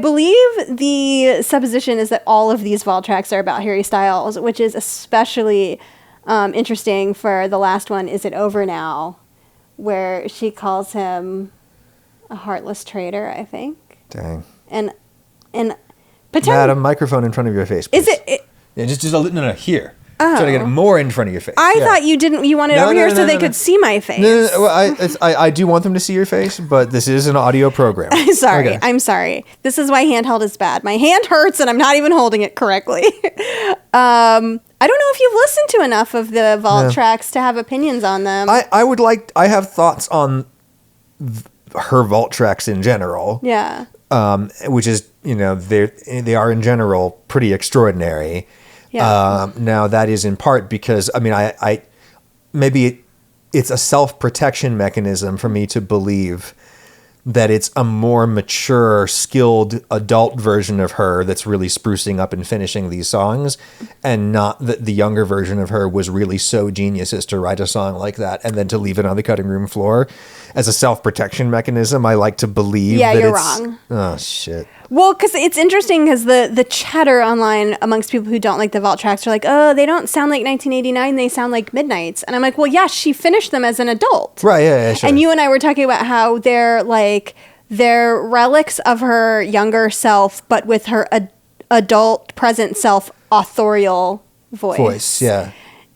believe the supposition is that all of these vault tracks are about Harry Styles, which is especially interesting for the last one, Is It Over Now, where she calls him a heartless traitor, I think. Dang. And Madam, microphone in front of your face, please. Is it Yeah, just no, here. Try to get it more in front of your face. I thought you didn't. You wanted it over here so they could see my face. No. Well, I do want them to see your face, but this is an audio program. I'm sorry. Okay. I'm sorry. This is why handheld is bad. My hand hurts and I'm not even holding it correctly. I don't know if you've listened to enough of the vault tracks to have opinions on them. I have thoughts on her vault tracks in general. Yeah. Which is, they are in general pretty extraordinary. Yeah. Now that is in part because, maybe it's a self-protection mechanism for me to believe that it's a more mature, skilled adult version of her that's really sprucing up and finishing these songs, and not that the younger version of her was really so genius as to write a song like that and then to leave it on the cutting room floor. As a self-protection mechanism, I like to believe that you're it's... wrong. Oh, shit. Well, because it's interesting because the chatter online amongst people who don't like the vault tracks are like, oh, they don't sound like 1989, they sound like Midnight's. And I'm like, well, yeah, she finished them as an adult. Right, yeah, sure. And you and I were talking about how they're relics of her younger self, but with her adult present self authorial voice. Yeah.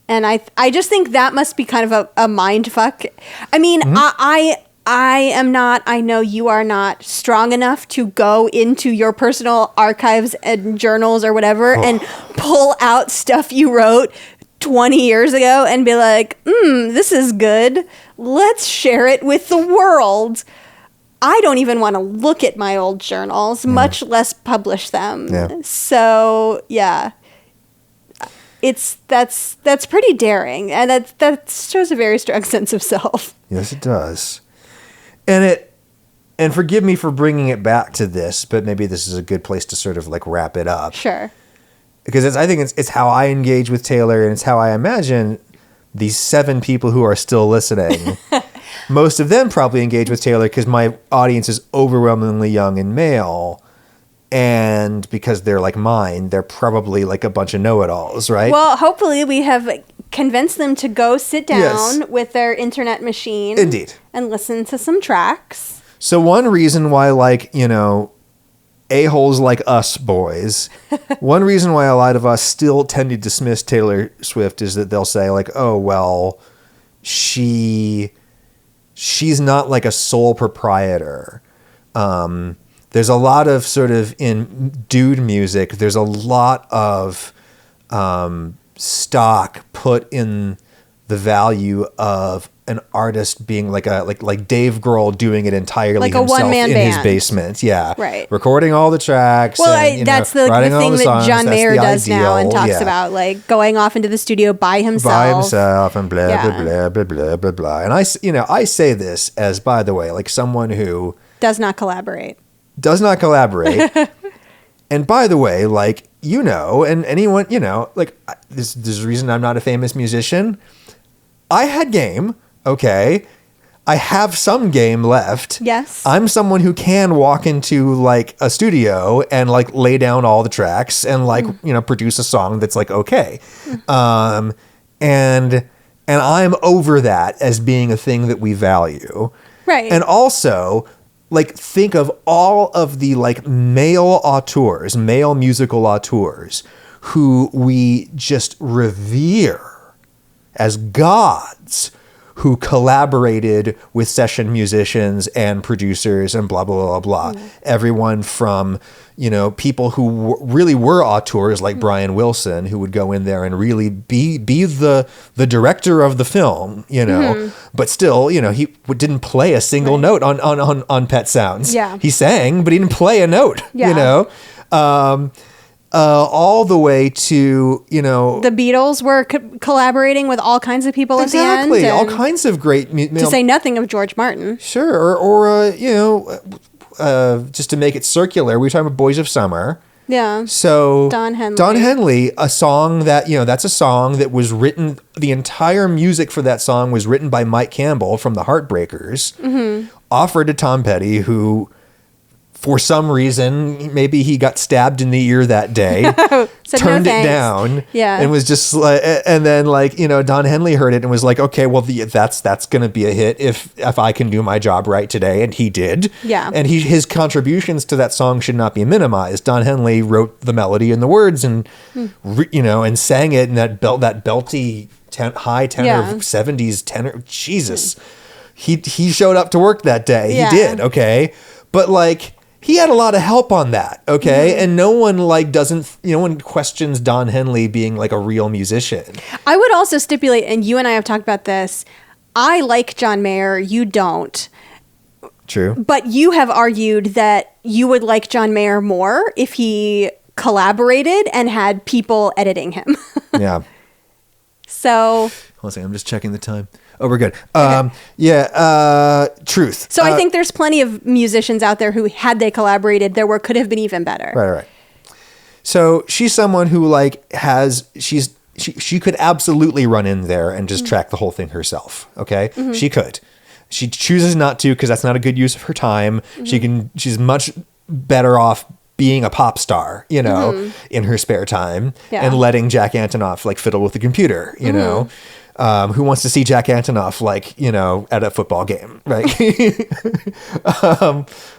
And I just think that must be kind of a mind fuck. I mean, I am not, I know you are not strong enough to go into your personal archives and journals or whatever and pull out stuff you wrote 20 years ago and be like, this is good. Let's share it with the world. I don't even want to look at my old journals, much less publish them. Yeah. So, yeah. That's pretty daring, and that shows a very strong sense of self. Yes, it does. And forgive me for bringing it back to this, but maybe this is a good place to sort of like wrap it up. Sure. Because I think it's how I engage with Taylor, and it's how I imagine these 7 people who are still listening, most of them probably engage with Taylor because my audience is overwhelmingly young and male. And because they're like mine, they're probably like a bunch of know-it-alls, right? Well, hopefully we have convinced them to go sit down Yes. with their internet machine. Indeed. And listen to some tracks. So one reason why, like, you know, a-holes like us boys, one reason why a lot of us still tend to dismiss Taylor Swift is that they'll say, like, oh, well, she's not like a sole proprietor. There's a lot of sort of in dude music, there's a lot of stock put in the value of an artist being like Dave Grohl doing it entirely Like a himself one-man in his band. basement. Yeah. Right. Recording all the tracks. Well, and, you that's know, the writing all thing the that songs. John That's Mayer the does now and ideal. talks Yeah. about, like, going off into the studio by himself. By himself and blah, Yeah. blah, blah, blah, blah, blah, blah. And I say this as, by the way, like someone who Does not collaborate. does not collaborate. And by the way, like, you know, and anyone, you know, like, this is the reason I'm not a famous musician. I had game, okay? I have some game left. Yes. I'm someone who can walk into, like, a studio and, like, lay down all the tracks and, like, you know, produce a song that's, like, okay. And I'm over that as being a thing that we value. Right. And also, like, think of all of the, like, male auteurs, male musical auteurs, who we just revere as gods, who collaborated with session musicians and producers and blah, blah, blah, blah. Everyone from, you know, people who really were auteurs like Brian Wilson, who would go in there and really be the director of the film, you know, but still, you know, he didn't play a single note on Pet Sounds. Yeah. He sang, but he didn't play a note, Yeah. you know. All the way to, you know... The Beatles were collaborating with all kinds of people Exactly. at the end. All kinds of great... To say nothing of George Martin. Sure. Or you know, just to make it circular, we were talking about Boys of Summer. Yeah. So Don Henley. Don Henley, a song that, you know, that's a song that was written, the entire music for that song was written by Mike Campbell from the Heartbreakers, offered to Tom Petty, who... For some reason, maybe he got stabbed in the ear that day, Said, turned "No, it thanks." down, Yeah. and was just like, and then, like, you know, Don Henley heard it and was like, okay, well, that's going to be a hit if I can do my job right today, and he did. Yeah. And his contributions to that song should not be minimized. Don Henley wrote the melody and the words, and you know, and sang it in that belty high tenor, Yeah. 70s tenor. Jesus, he showed up to work that day. Yeah. He did. Okay, but like. He had a lot of help on that, okay? And no one no one questions Don Henley being like a real musician. I would also stipulate, and you and I have talked about this, I like John Mayer, you don't. True. But you have argued that you would like John Mayer more if he collaborated and had people editing him. Yeah. So... Hold on a second, I'm just checking the time. Oh, we're good. Truth. So I think there's plenty of musicians out there who, had they collaborated, their work could have been even better. Right. So she's someone who like she could absolutely run in there and just track the whole thing herself. Okay, she could. She chooses not to because that's not a good use of her time. She's much better off being a pop star, you know, in her spare time and letting Jack Antonoff like fiddle with the computer, you know. Who wants to see Jack Antonoff, like, you know, at a football game, right?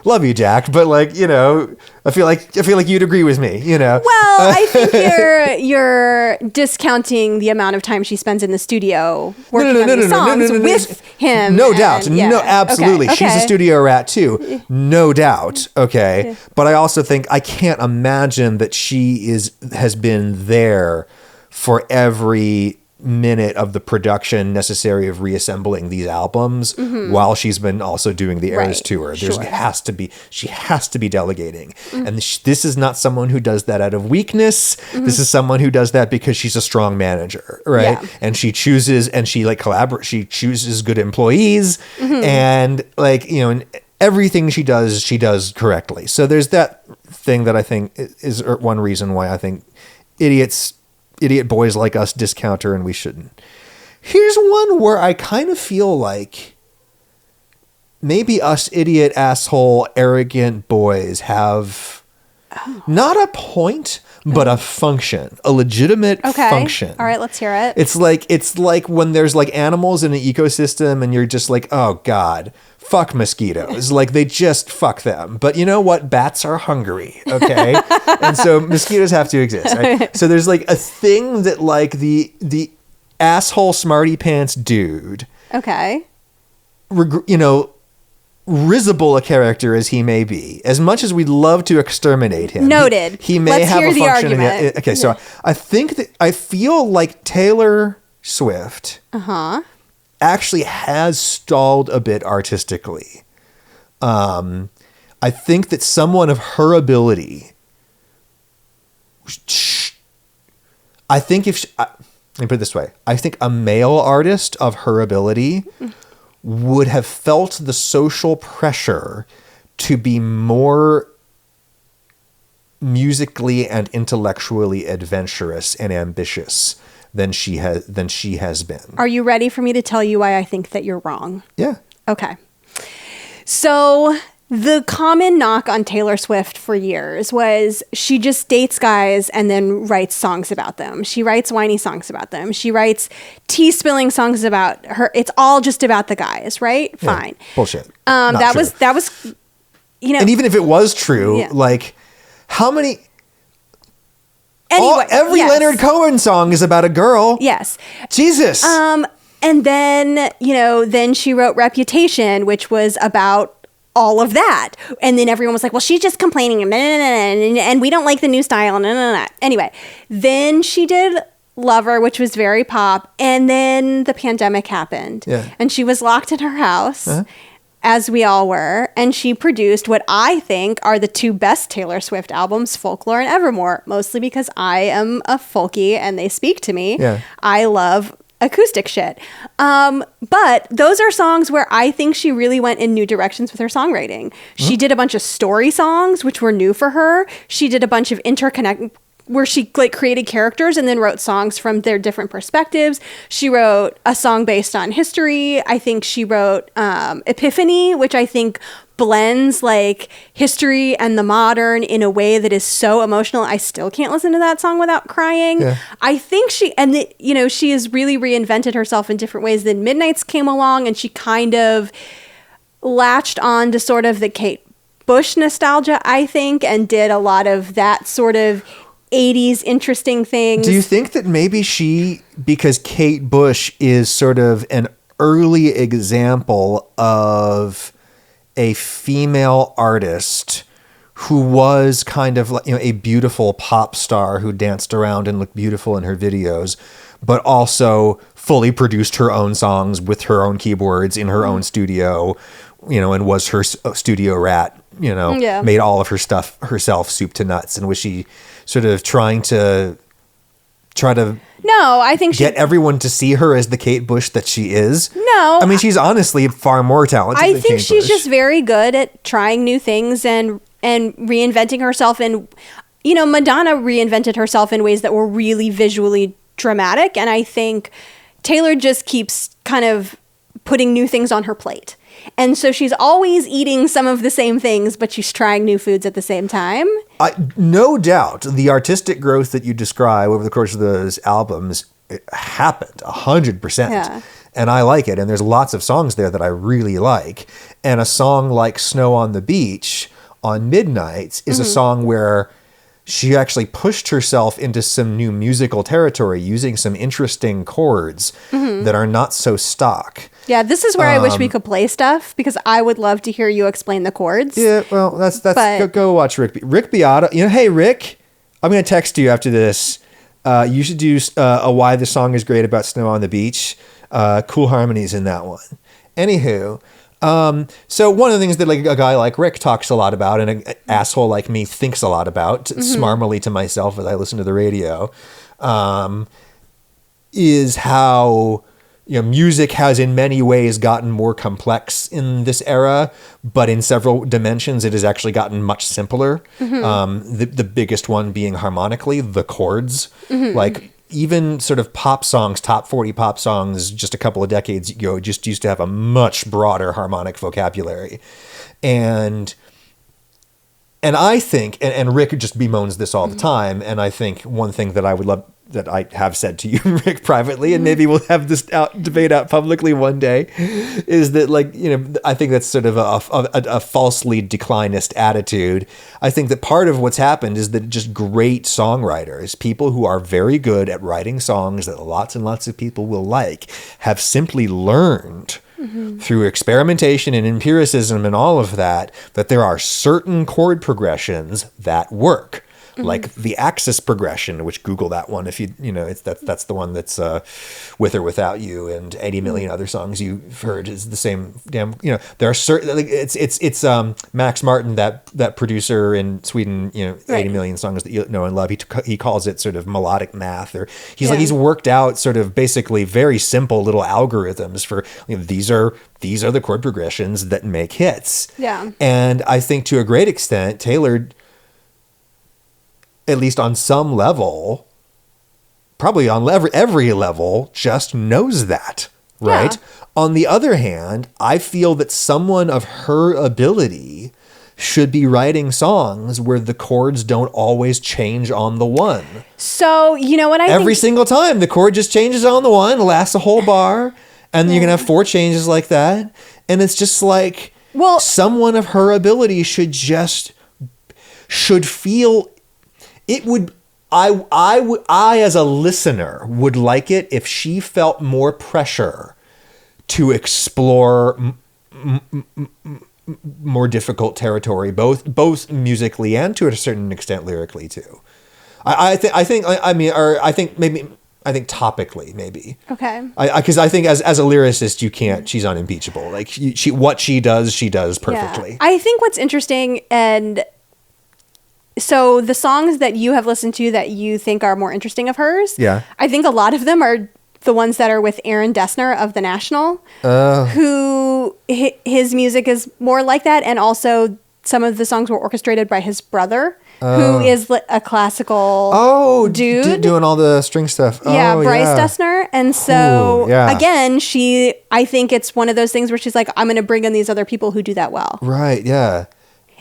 Love you, Jack, but like, you know, I feel like you'd agree with me, you know. Well, I think you're discounting the amount of time she spends in the studio working on these songs with him. No doubt. and- yeah. No, absolutely. Okay. She's a studio rat too. No doubt. Okay. Yeah. But I also think I can't imagine that she has been there for every minute of the production necessary of reassembling these albums while she's been also doing the Eras tour. She has to be delegating. And this is not someone who does that out of weakness. This is someone who does that because she's a strong manager, right? Yeah. And she chooses and she like she chooses good employees and like, you know, and everything she does correctly. So there's that thing that I think is one reason why I think idiot boys like us discount her and we shouldn't. Here's one where I kind of feel like maybe us idiot, asshole, arrogant boys have not a point, but a function, a legitimate function. All right, let's hear it. It's like when there's like animals in an ecosystem and you're just like, oh God, fuck mosquitoes. Like they just fuck them. But you know what? Bats are hungry. Okay. And so mosquitoes have to exist. Right? So there's like a thing that like the asshole smarty pants dude. Okay. Risible a character as he may be, as much as we'd love to exterminate him. Noted. He may Let's have hear a the function. argument. Okay, so I feel like Taylor Swift actually has stalled a bit artistically. I think that someone of her ability, I think let me put it this way. I think a male artist of her ability would have felt the social pressure to be more musically and intellectually adventurous and ambitious than she has been. Are you ready for me to tell you why I think that you're wrong? Yeah. Okay. So the common knock on Taylor Swift for years was she just dates guys and then writes songs about them. She writes whiny songs about them. She writes tea-spilling songs about her. It's all just about the guys, right? Yeah. Fine. Bullshit. That was, And even if it was true, like how many... Anyway, every yes. Leonard Cohen song is about a girl. Yes. Jesus. And then, then she wrote Reputation, which was about all of that. And then everyone was like, well, she's just complaining and we don't like the new style. Anyway, then she did Lover, which was very pop. And then the pandemic happened. Yeah. And she was locked in her house, as we all were. And she produced what I think are the two best Taylor Swift albums, Folklore and Evermore, mostly because I am a folkie and they speak to me. Yeah. I love acoustic shit. But those are songs where I think she really went in new directions with her songwriting. She did a bunch of story songs, which were new for her. She did a bunch of where she like created characters and then wrote songs from their different perspectives. She wrote a song based on history. I think she wrote Epiphany, which I think blends like history and the modern in a way that is so emotional. I still can't listen to that song without crying. Yeah. I think she has really reinvented herself in different ways. Then Midnights came along and she kind of latched on to sort of the Kate Bush nostalgia, I think, and did a lot of that sort of 80s interesting things. Do you think that maybe because Kate Bush is sort of an early example of a female artist who was kind of like, a beautiful pop star who danced around and looked beautiful in her videos, but also fully produced her own songs with her own keyboards in her own studio, and was her studio rat, made all of her stuff herself, soup to nuts. And was she sort of trying to I think get everyone to see her as the Kate Bush that she is? No. I mean, she's honestly far more talented than Kate Bush. I think she's just very good at trying new things and reinventing herself. And, Madonna reinvented herself in ways that were really visually dramatic. And I think Taylor just keeps kind of putting new things on her plate. And so she's always eating some of the same things, but she's trying new foods at the same time. No doubt the artistic growth that you describe over the course of those albums happened 100%. Yeah. And I like it. And there's lots of songs there that I really like. And a song like Snow on the Beach on Midnights is a song where she actually pushed herself into some new musical territory using some interesting chords that are not so stock. Yeah, this is where I wish we could play stuff because I would love to hear you explain the chords. Yeah, well, go watch Rick Beato. Hey, Rick, I'm going to text you after this. You should do a Why the Song is Great About Snow on the Beach. Cool harmonies in that one. Anywho, so one of the things that like a guy like Rick talks a lot about and an asshole like me thinks a lot about, smarmily to myself as I listen to the radio, is how music has in many ways gotten more complex in this era, but in several dimensions it has actually gotten much simpler. The biggest one being harmonically, the chords. Like even sort of pop songs, top 40 pop songs just a couple of decades ago, just used to have a much broader harmonic vocabulary. And I think, and Rick just bemoans this all the time, and I think one thing that I would love, that I have said to you, Rick, privately, and maybe we'll have this debate out publicly one day, is that, like, you know, I think that's sort of a falsely declinist attitude. I think that part of what's happened is that just great songwriters, people who are very good at writing songs that lots and lots of people will like, have simply learned through experimentation and empiricism and all of that, that there are certain chord progressions that work. Like the axis progression, which Google that one if you know, that's the one that's With or Without You and 80 million other songs you've heard is the same damn, you know, there are certain, like, it's Max Martin, that producer in Sweden, you know, 80 million songs that you know and love. He calls it sort of melodic math, or he's worked out sort of basically very simple little algorithms for, you know, these are the chord progressions that make hits. Yeah. And I think to a great extent, Taylor, at least on some level, probably on every level, just knows that, right? Yeah. On the other hand, I feel that someone of her ability should be writing songs where the chords don't always change on the one. So, you know what I Every single time, the chord just changes on the one, lasts a whole bar, and you're going to have 4 changes like that. And it's just like, well, someone of her ability should feel... It would, I as a listener would like it if she felt more pressure to explore more difficult territory, both musically and to a certain extent lyrically too. I think topically maybe. Okay. Because I think as a lyricist, you can't. She's unimpeachable. Like what she does perfectly. Yeah. I think what's interesting, and so the songs that you have listened to that you think are more interesting of hers, I think a lot of them are the ones that are with Aaron Dessner of The National, who his music is more like that. And also some of the songs were orchestrated by his brother, who is a classical dude. Doing all the string stuff. Yeah, Bryce Dessner. And so, again, I think it's one of those things where she's like, I'm going to bring in these other people who do that well. Right, yeah.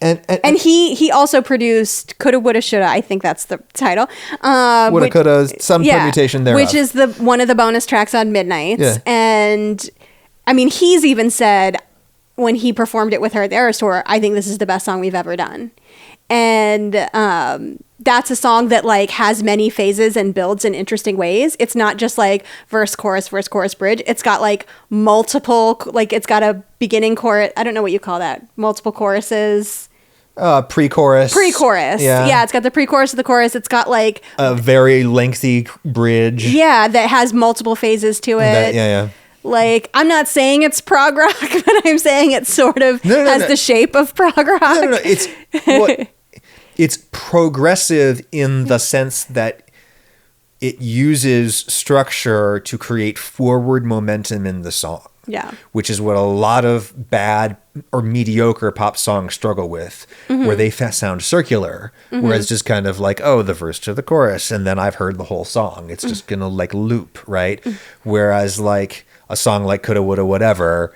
And he also produced Coulda, Woulda, Shoulda. I think that's the title. Woulda, Coulda, some permutation thereof. Which is one of the bonus tracks on Midnights. Yeah. And I mean, he's even said when he performed it with her at the Eras Tour, I think this is the best song we've ever done. And that's a song that like has many phases and builds in interesting ways. It's not just like verse, chorus, bridge. It's got like multiple, like it's got a beginning chorus. I don't know what you call that. Multiple choruses. Pre-chorus. Yeah, it's got the pre-chorus of the chorus. It's got like a very lengthy bridge. Yeah, that has multiple phases to it. Yeah. Like, I'm not saying it's prog rock, but I'm saying it sort of has the shape of prog rock. No. It's progressive in the sense that it uses structure to create forward momentum in the song. Yeah. Which is what a lot of bad or mediocre pop songs struggle with, where they sound circular, where it's just kind of like, oh, the verse to the chorus, and then I've heard the whole song. It's just going to like loop, right? Whereas like a song like Coulda, Woulda, Whatever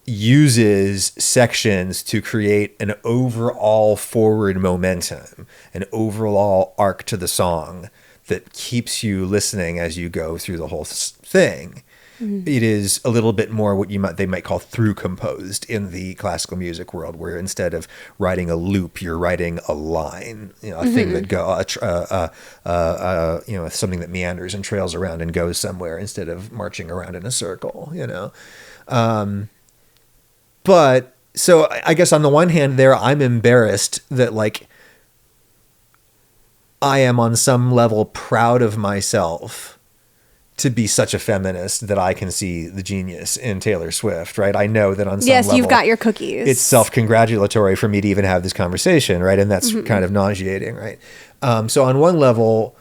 uses sections to create an overall forward momentum, an overall arc to the song that keeps you listening as you go through the whole thing. It is a little bit more what they might call through composed in the classical music world, where instead of writing a loop, you're writing a line, a thing that something that meanders and trails around and goes somewhere instead of marching around in a circle, But so I guess on the one hand there, I'm embarrassed that like I am on some level proud of myself to be such a feminist that I can see the genius in Taylor Swift, right? I know that on some level... Yes, you've got your cookies. It's self-congratulatory for me to even have this conversation, right? And that's kind of nauseating, right? So on one level,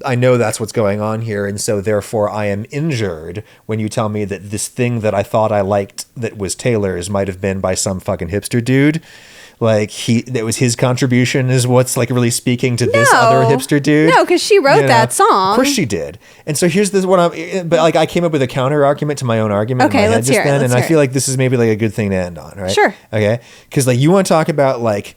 I know that's what's going on here, and so therefore I am injured when you tell me that this thing that I thought I liked that was Taylor's might have been by some fucking hipster dude. Like that was his contribution is what's like really speaking to this other hipster dude. No, because she wrote that song. Of course she did. And so here's this but like I came up with a counter argument to my own argument in my head let's just hear it. then, Let's and I hear feel it. like this is maybe like a good thing to end on, right? Sure. Okay. Because like you want to talk about like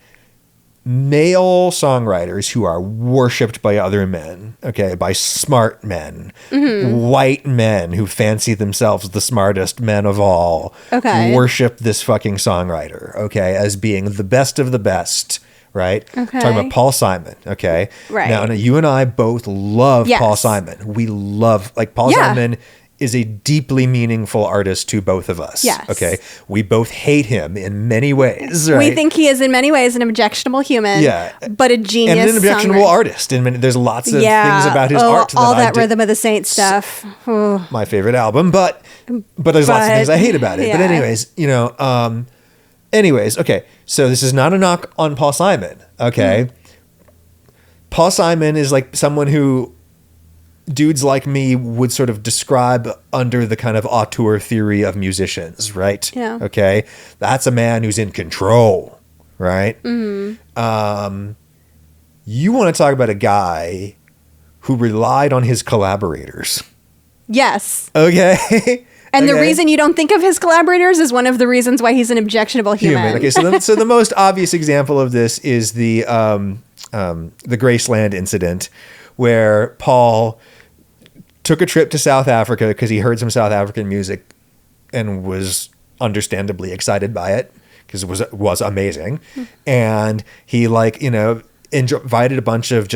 male songwriters who are worshipped by other men, okay, by smart men, white men who fancy themselves the smartest men of all, Okay. worship this fucking songwriter, okay, as being the best of the best, right? Okay. Talking about Paul Simon, okay? Right. Now, you and I both love Yes. Paul Simon. We love, like, Paul Yeah. Simon is a deeply meaningful artist to both of us. Yes. Okay. We both hate him in many ways, right? We think he is in many ways an objectionable human. Yeah. But a genius and an objectionable songwriter. artist. And there's lots of things about his art all that I that Rhythm of the Saint stuff. Oh. my favorite album, but there's lots of things I hate about it. But yeah. anyways, okay. So this is not a knock on Paul Simon, okay? Paul Simon is like someone who dudes like me would sort of describe under the kind of auteur theory of musicians, right? Yeah. Okay. That's a man who's in control, right? You want to talk about a guy who relied on his collaborators. Yes. Okay. And the Okay? reason you don't think of his collaborators is one of the reasons why he's an objectionable human. Okay, so the most obvious example of this is the Graceland incident, where Paul took a trip to South Africa because he heard some South African music and was understandably excited by it because it was amazing, and he invited a bunch of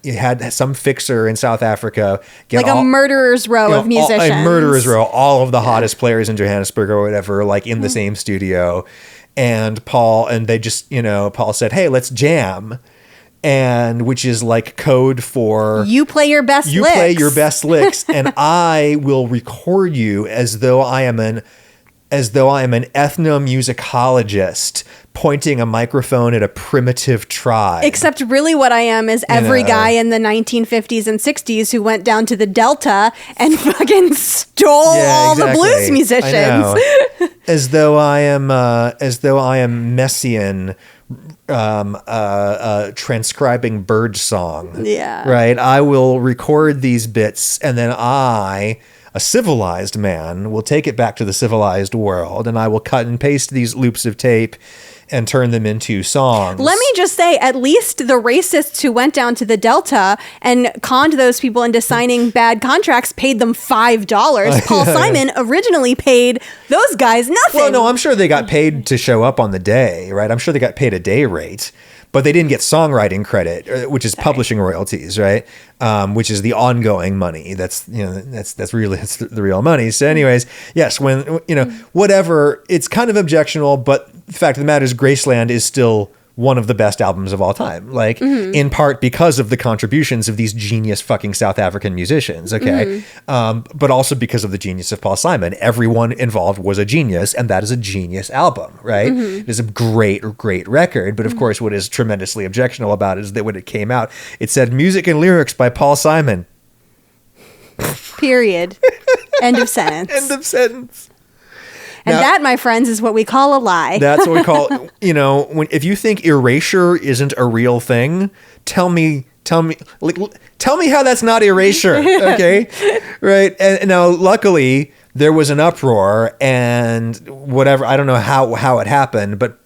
he had some fixer in South Africa get like a murderer's row of musicians. A murderer's row, all of the hottest players in Johannesburg or whatever, like in the same studio. And Paul said, "Hey, let's jam." And which is like code for You play your best licks. play your best licks, and I will record you as though I am an ethnomusicologist pointing a microphone at a primitive tribe. Except really what I am is every guy in the 1950s and 60s who went down to the Delta and fucking stole all the blues musicians. I know. As though I am Messian transcribing bird song. Yeah. Right? I will record these bits, and then a civilized man, will take it back to the civilized world, and I will cut and paste these loops of tape and turn them into songs. Let me just say, at least the racists who went down to the Delta and conned those people into signing bad contracts paid them $5. Paul Simon originally paid those guys nothing. Well, no, I'm sure they got paid to show up on the day, right? I'm sure they got paid a day rate, but they didn't get songwriting credit, which is publishing royalties, right? Which is the ongoing money. That's the real money. So, anyways, yes, when whatever, it's kind of objectionable, but the fact of the matter is, Graceland is still one of the best albums of all time, like in part because of the contributions of these genius fucking South African musicians, okay? But also because of the genius of Paul Simon. Everyone involved was a genius, and that is a genius album, right? It is a great, great record, but of course what is tremendously objectionable about it is that when it came out, it said music and lyrics by Paul Simon. Period. End of sentence. End of sentence. And Now, that, my friends, is what we call a lie. That's what we call, if you think erasure isn't a real thing, tell me how that's not erasure, okay? Right? And now, luckily, there was an uproar and whatever. I don't know how it happened, but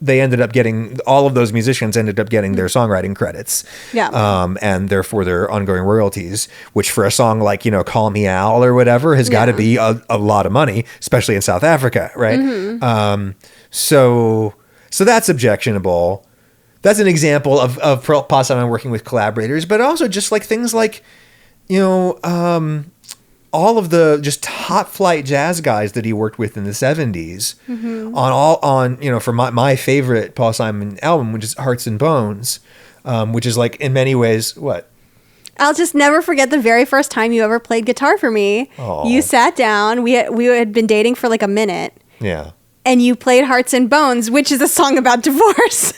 all of those musicians ended up getting their songwriting credits. Yeah. And therefore their ongoing royalties, which for a song like, Call Me Al or whatever has got to be a lot of money, especially in South Africa, right? So that's objectionable. That's an example of Paul Simon working with collaborators, but also just like things like, all of the just top flight jazz guys that he worked with in the 70s for my favorite Paul Simon album, which is Hearts and Bones, which is like in many ways what? I'll just never forget the very first time you ever played guitar for me. Aww. You sat down. We had been dating for like a minute. Yeah. And you played Hearts and Bones, which is a song about divorce.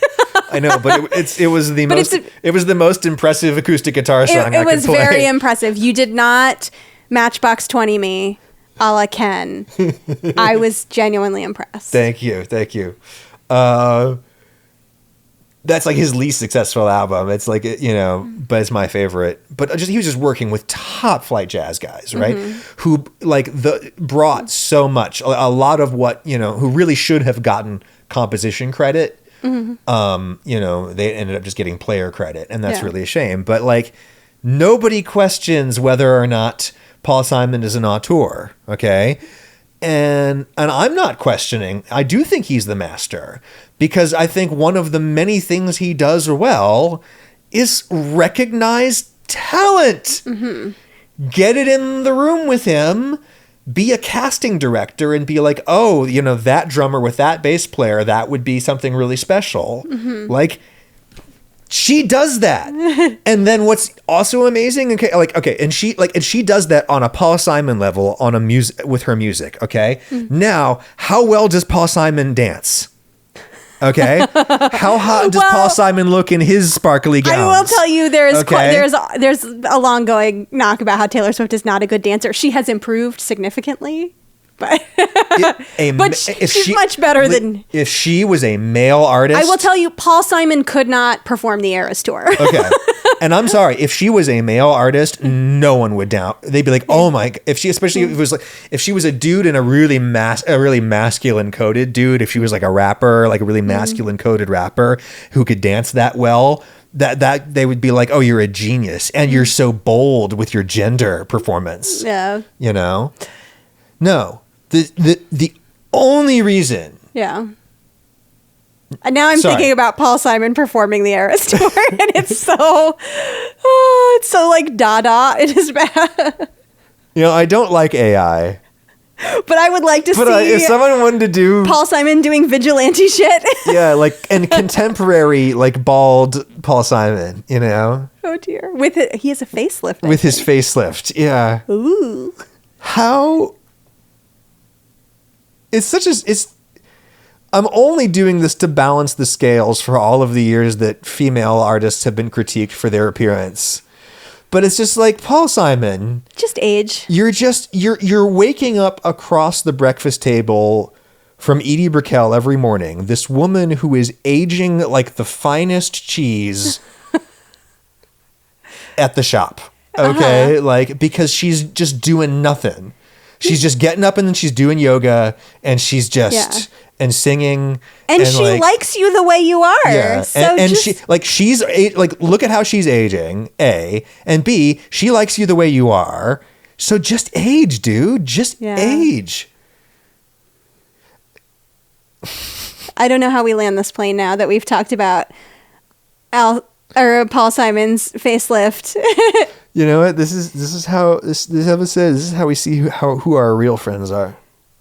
I know, but it was the most impressive acoustic guitar song I could play. It was very impressive. You did not Matchbox 20 me a la Ken. I was genuinely impressed. Thank you. that's like his least successful album. It's like, but it's my favorite. But he was just working with top flight jazz guys, right? Who like brought so much, a lot of what, who really should have gotten composition credit. They ended up just getting player credit, and that's really a shame. But like, nobody questions whether or not Paul Simon is an auteur, okay? And I'm not questioning. I do think he's the master, because I think one of the many things he does well is recognize talent. Get it in the room with him, be a casting director and be like, oh, that drummer with that bass player, that would be something really special. Like, she does that. And then what's also amazing, and she does that on a Paul Simon level on with her music, okay? Now, how well does Paul Simon dance? Okay? How hot does Paul Simon look in his sparkly gowns? I will tell you there's a long going knock about how Taylor Swift is not a good dancer. She has improved significantly. But she's much better than... If she was a male artist... I will tell you, Paul Simon could not perform the Eras Tour. Okay. And I'm sorry, if she was a male artist, no one would doubt. They'd be like, oh my... If she was a dude and a really masculine coded dude, if she was like a rapper, like a really masculine coded rapper who could dance that well... That they would be like, oh, you're a genius. And you're so bold with your gender performance. Yeah. No. The only reason. Yeah. And now I'm thinking about Paul Simon performing the Eras Tour, and it's so like Dada. It is bad. I don't like AI. But I would like to see if someone wanted to do Paul Simon doing vigilante shit. Yeah, like, and contemporary, like, bald Paul Simon, Oh dear. He has a facelift. With his facelift, yeah. Ooh. How... I'm only doing this to balance the scales for all of the years that female artists have been critiqued for their appearance. But it's just like, Paul Simon, just age. You're waking up across the breakfast table from Edie Brickell every morning. This woman who is aging like the finest cheese at the shop. Okay? Like, because she's just doing nothing. She's just getting up and then she's doing yoga and she's just and singing and she likes you the way you are. Yeah. So she's look at how she's aging, A, and B, she likes you the way you are. So just age, dude. Just age. I don't know how we land this plane now that we've talked about Paul Simon's facelift. You know what? This is how this episode says. This is how we see who our real friends are.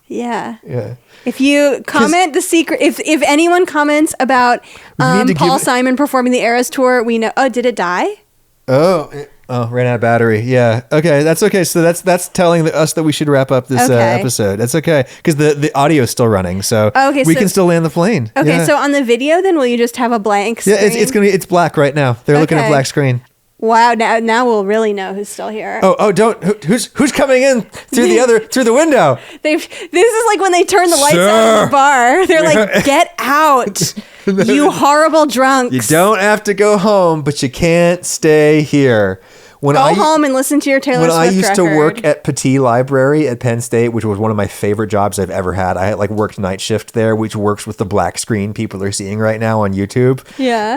Yeah. Yeah. If you comment the secret, if anyone comments about Paul Simon performing the Eras Tour, we know. Oh, did it die? Oh, ran out of battery. Yeah. Okay, that's okay. So that's telling us that we should wrap up this episode. That's okay because the audio is still running, so we can still land the plane. Okay, yeah. So on the video, then will you just have a blank screen? Yeah, it's black right now. They're looking at black screen. Wow, now we'll really know who's still here. Who's coming in through the window? This is like when they turn the lights out of the bar. They're like, "Get out, you horrible drunks." You don't have to go home, but you can't stay here. Go home and listen to your Taylor Swift record. When I used to work at Petit Library at Penn State, which was one of my favorite jobs I've ever had, I had worked night shift there, which works with the black screen people are seeing right now on YouTube. Yeah.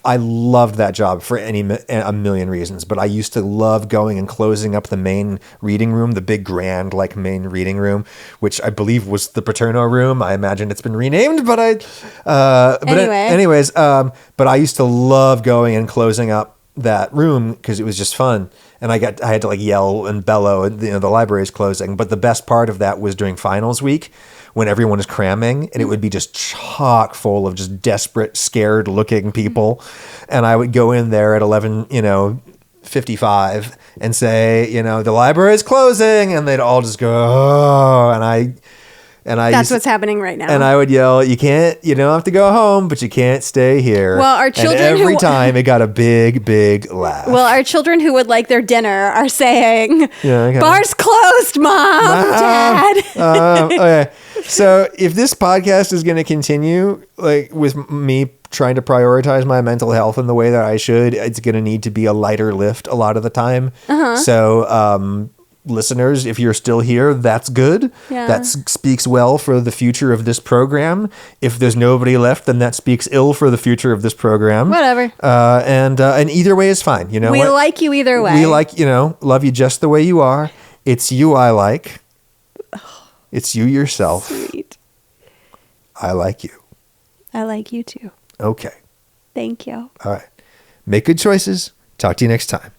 I loved that job for a million reasons, but I used to love going and closing up the main reading room, the big grand main reading room, which I believe was the Paterno room. I imagine it's been renamed, but but I used to love going and closing up that room because it was just fun, and I had to yell and bellow, and the library is closing. But the best part of that was during finals week when everyone is cramming, and it would be just chock full of just desperate, scared looking people, and I would go in there at 11:55 and say, the library is closing, and they'd all just go, oh, that's what's happening right now. And I would yell, you don't have to go home, but you can't stay here. Well, our children and every time it got a big, big laugh. Well, our children who would like their dinner are saying, bar's closed, Mom, Dad. Okay. So if this podcast is going to continue with me trying to prioritize my mental health in the way that I should, it's going to need to be a lighter lift a lot of the time. So, listeners, if you're still here, that's good. Yeah. That speaks well for the future of this program. If there's nobody left, then that speaks ill for the future of this program. Whatever. And either way is fine. You know, We like you either way. We like, love you just the way you are. It's you I like. It's you yourself. Sweet. I like you. I like you too. Okay. Thank you. All right. Make good choices. Talk to you next time.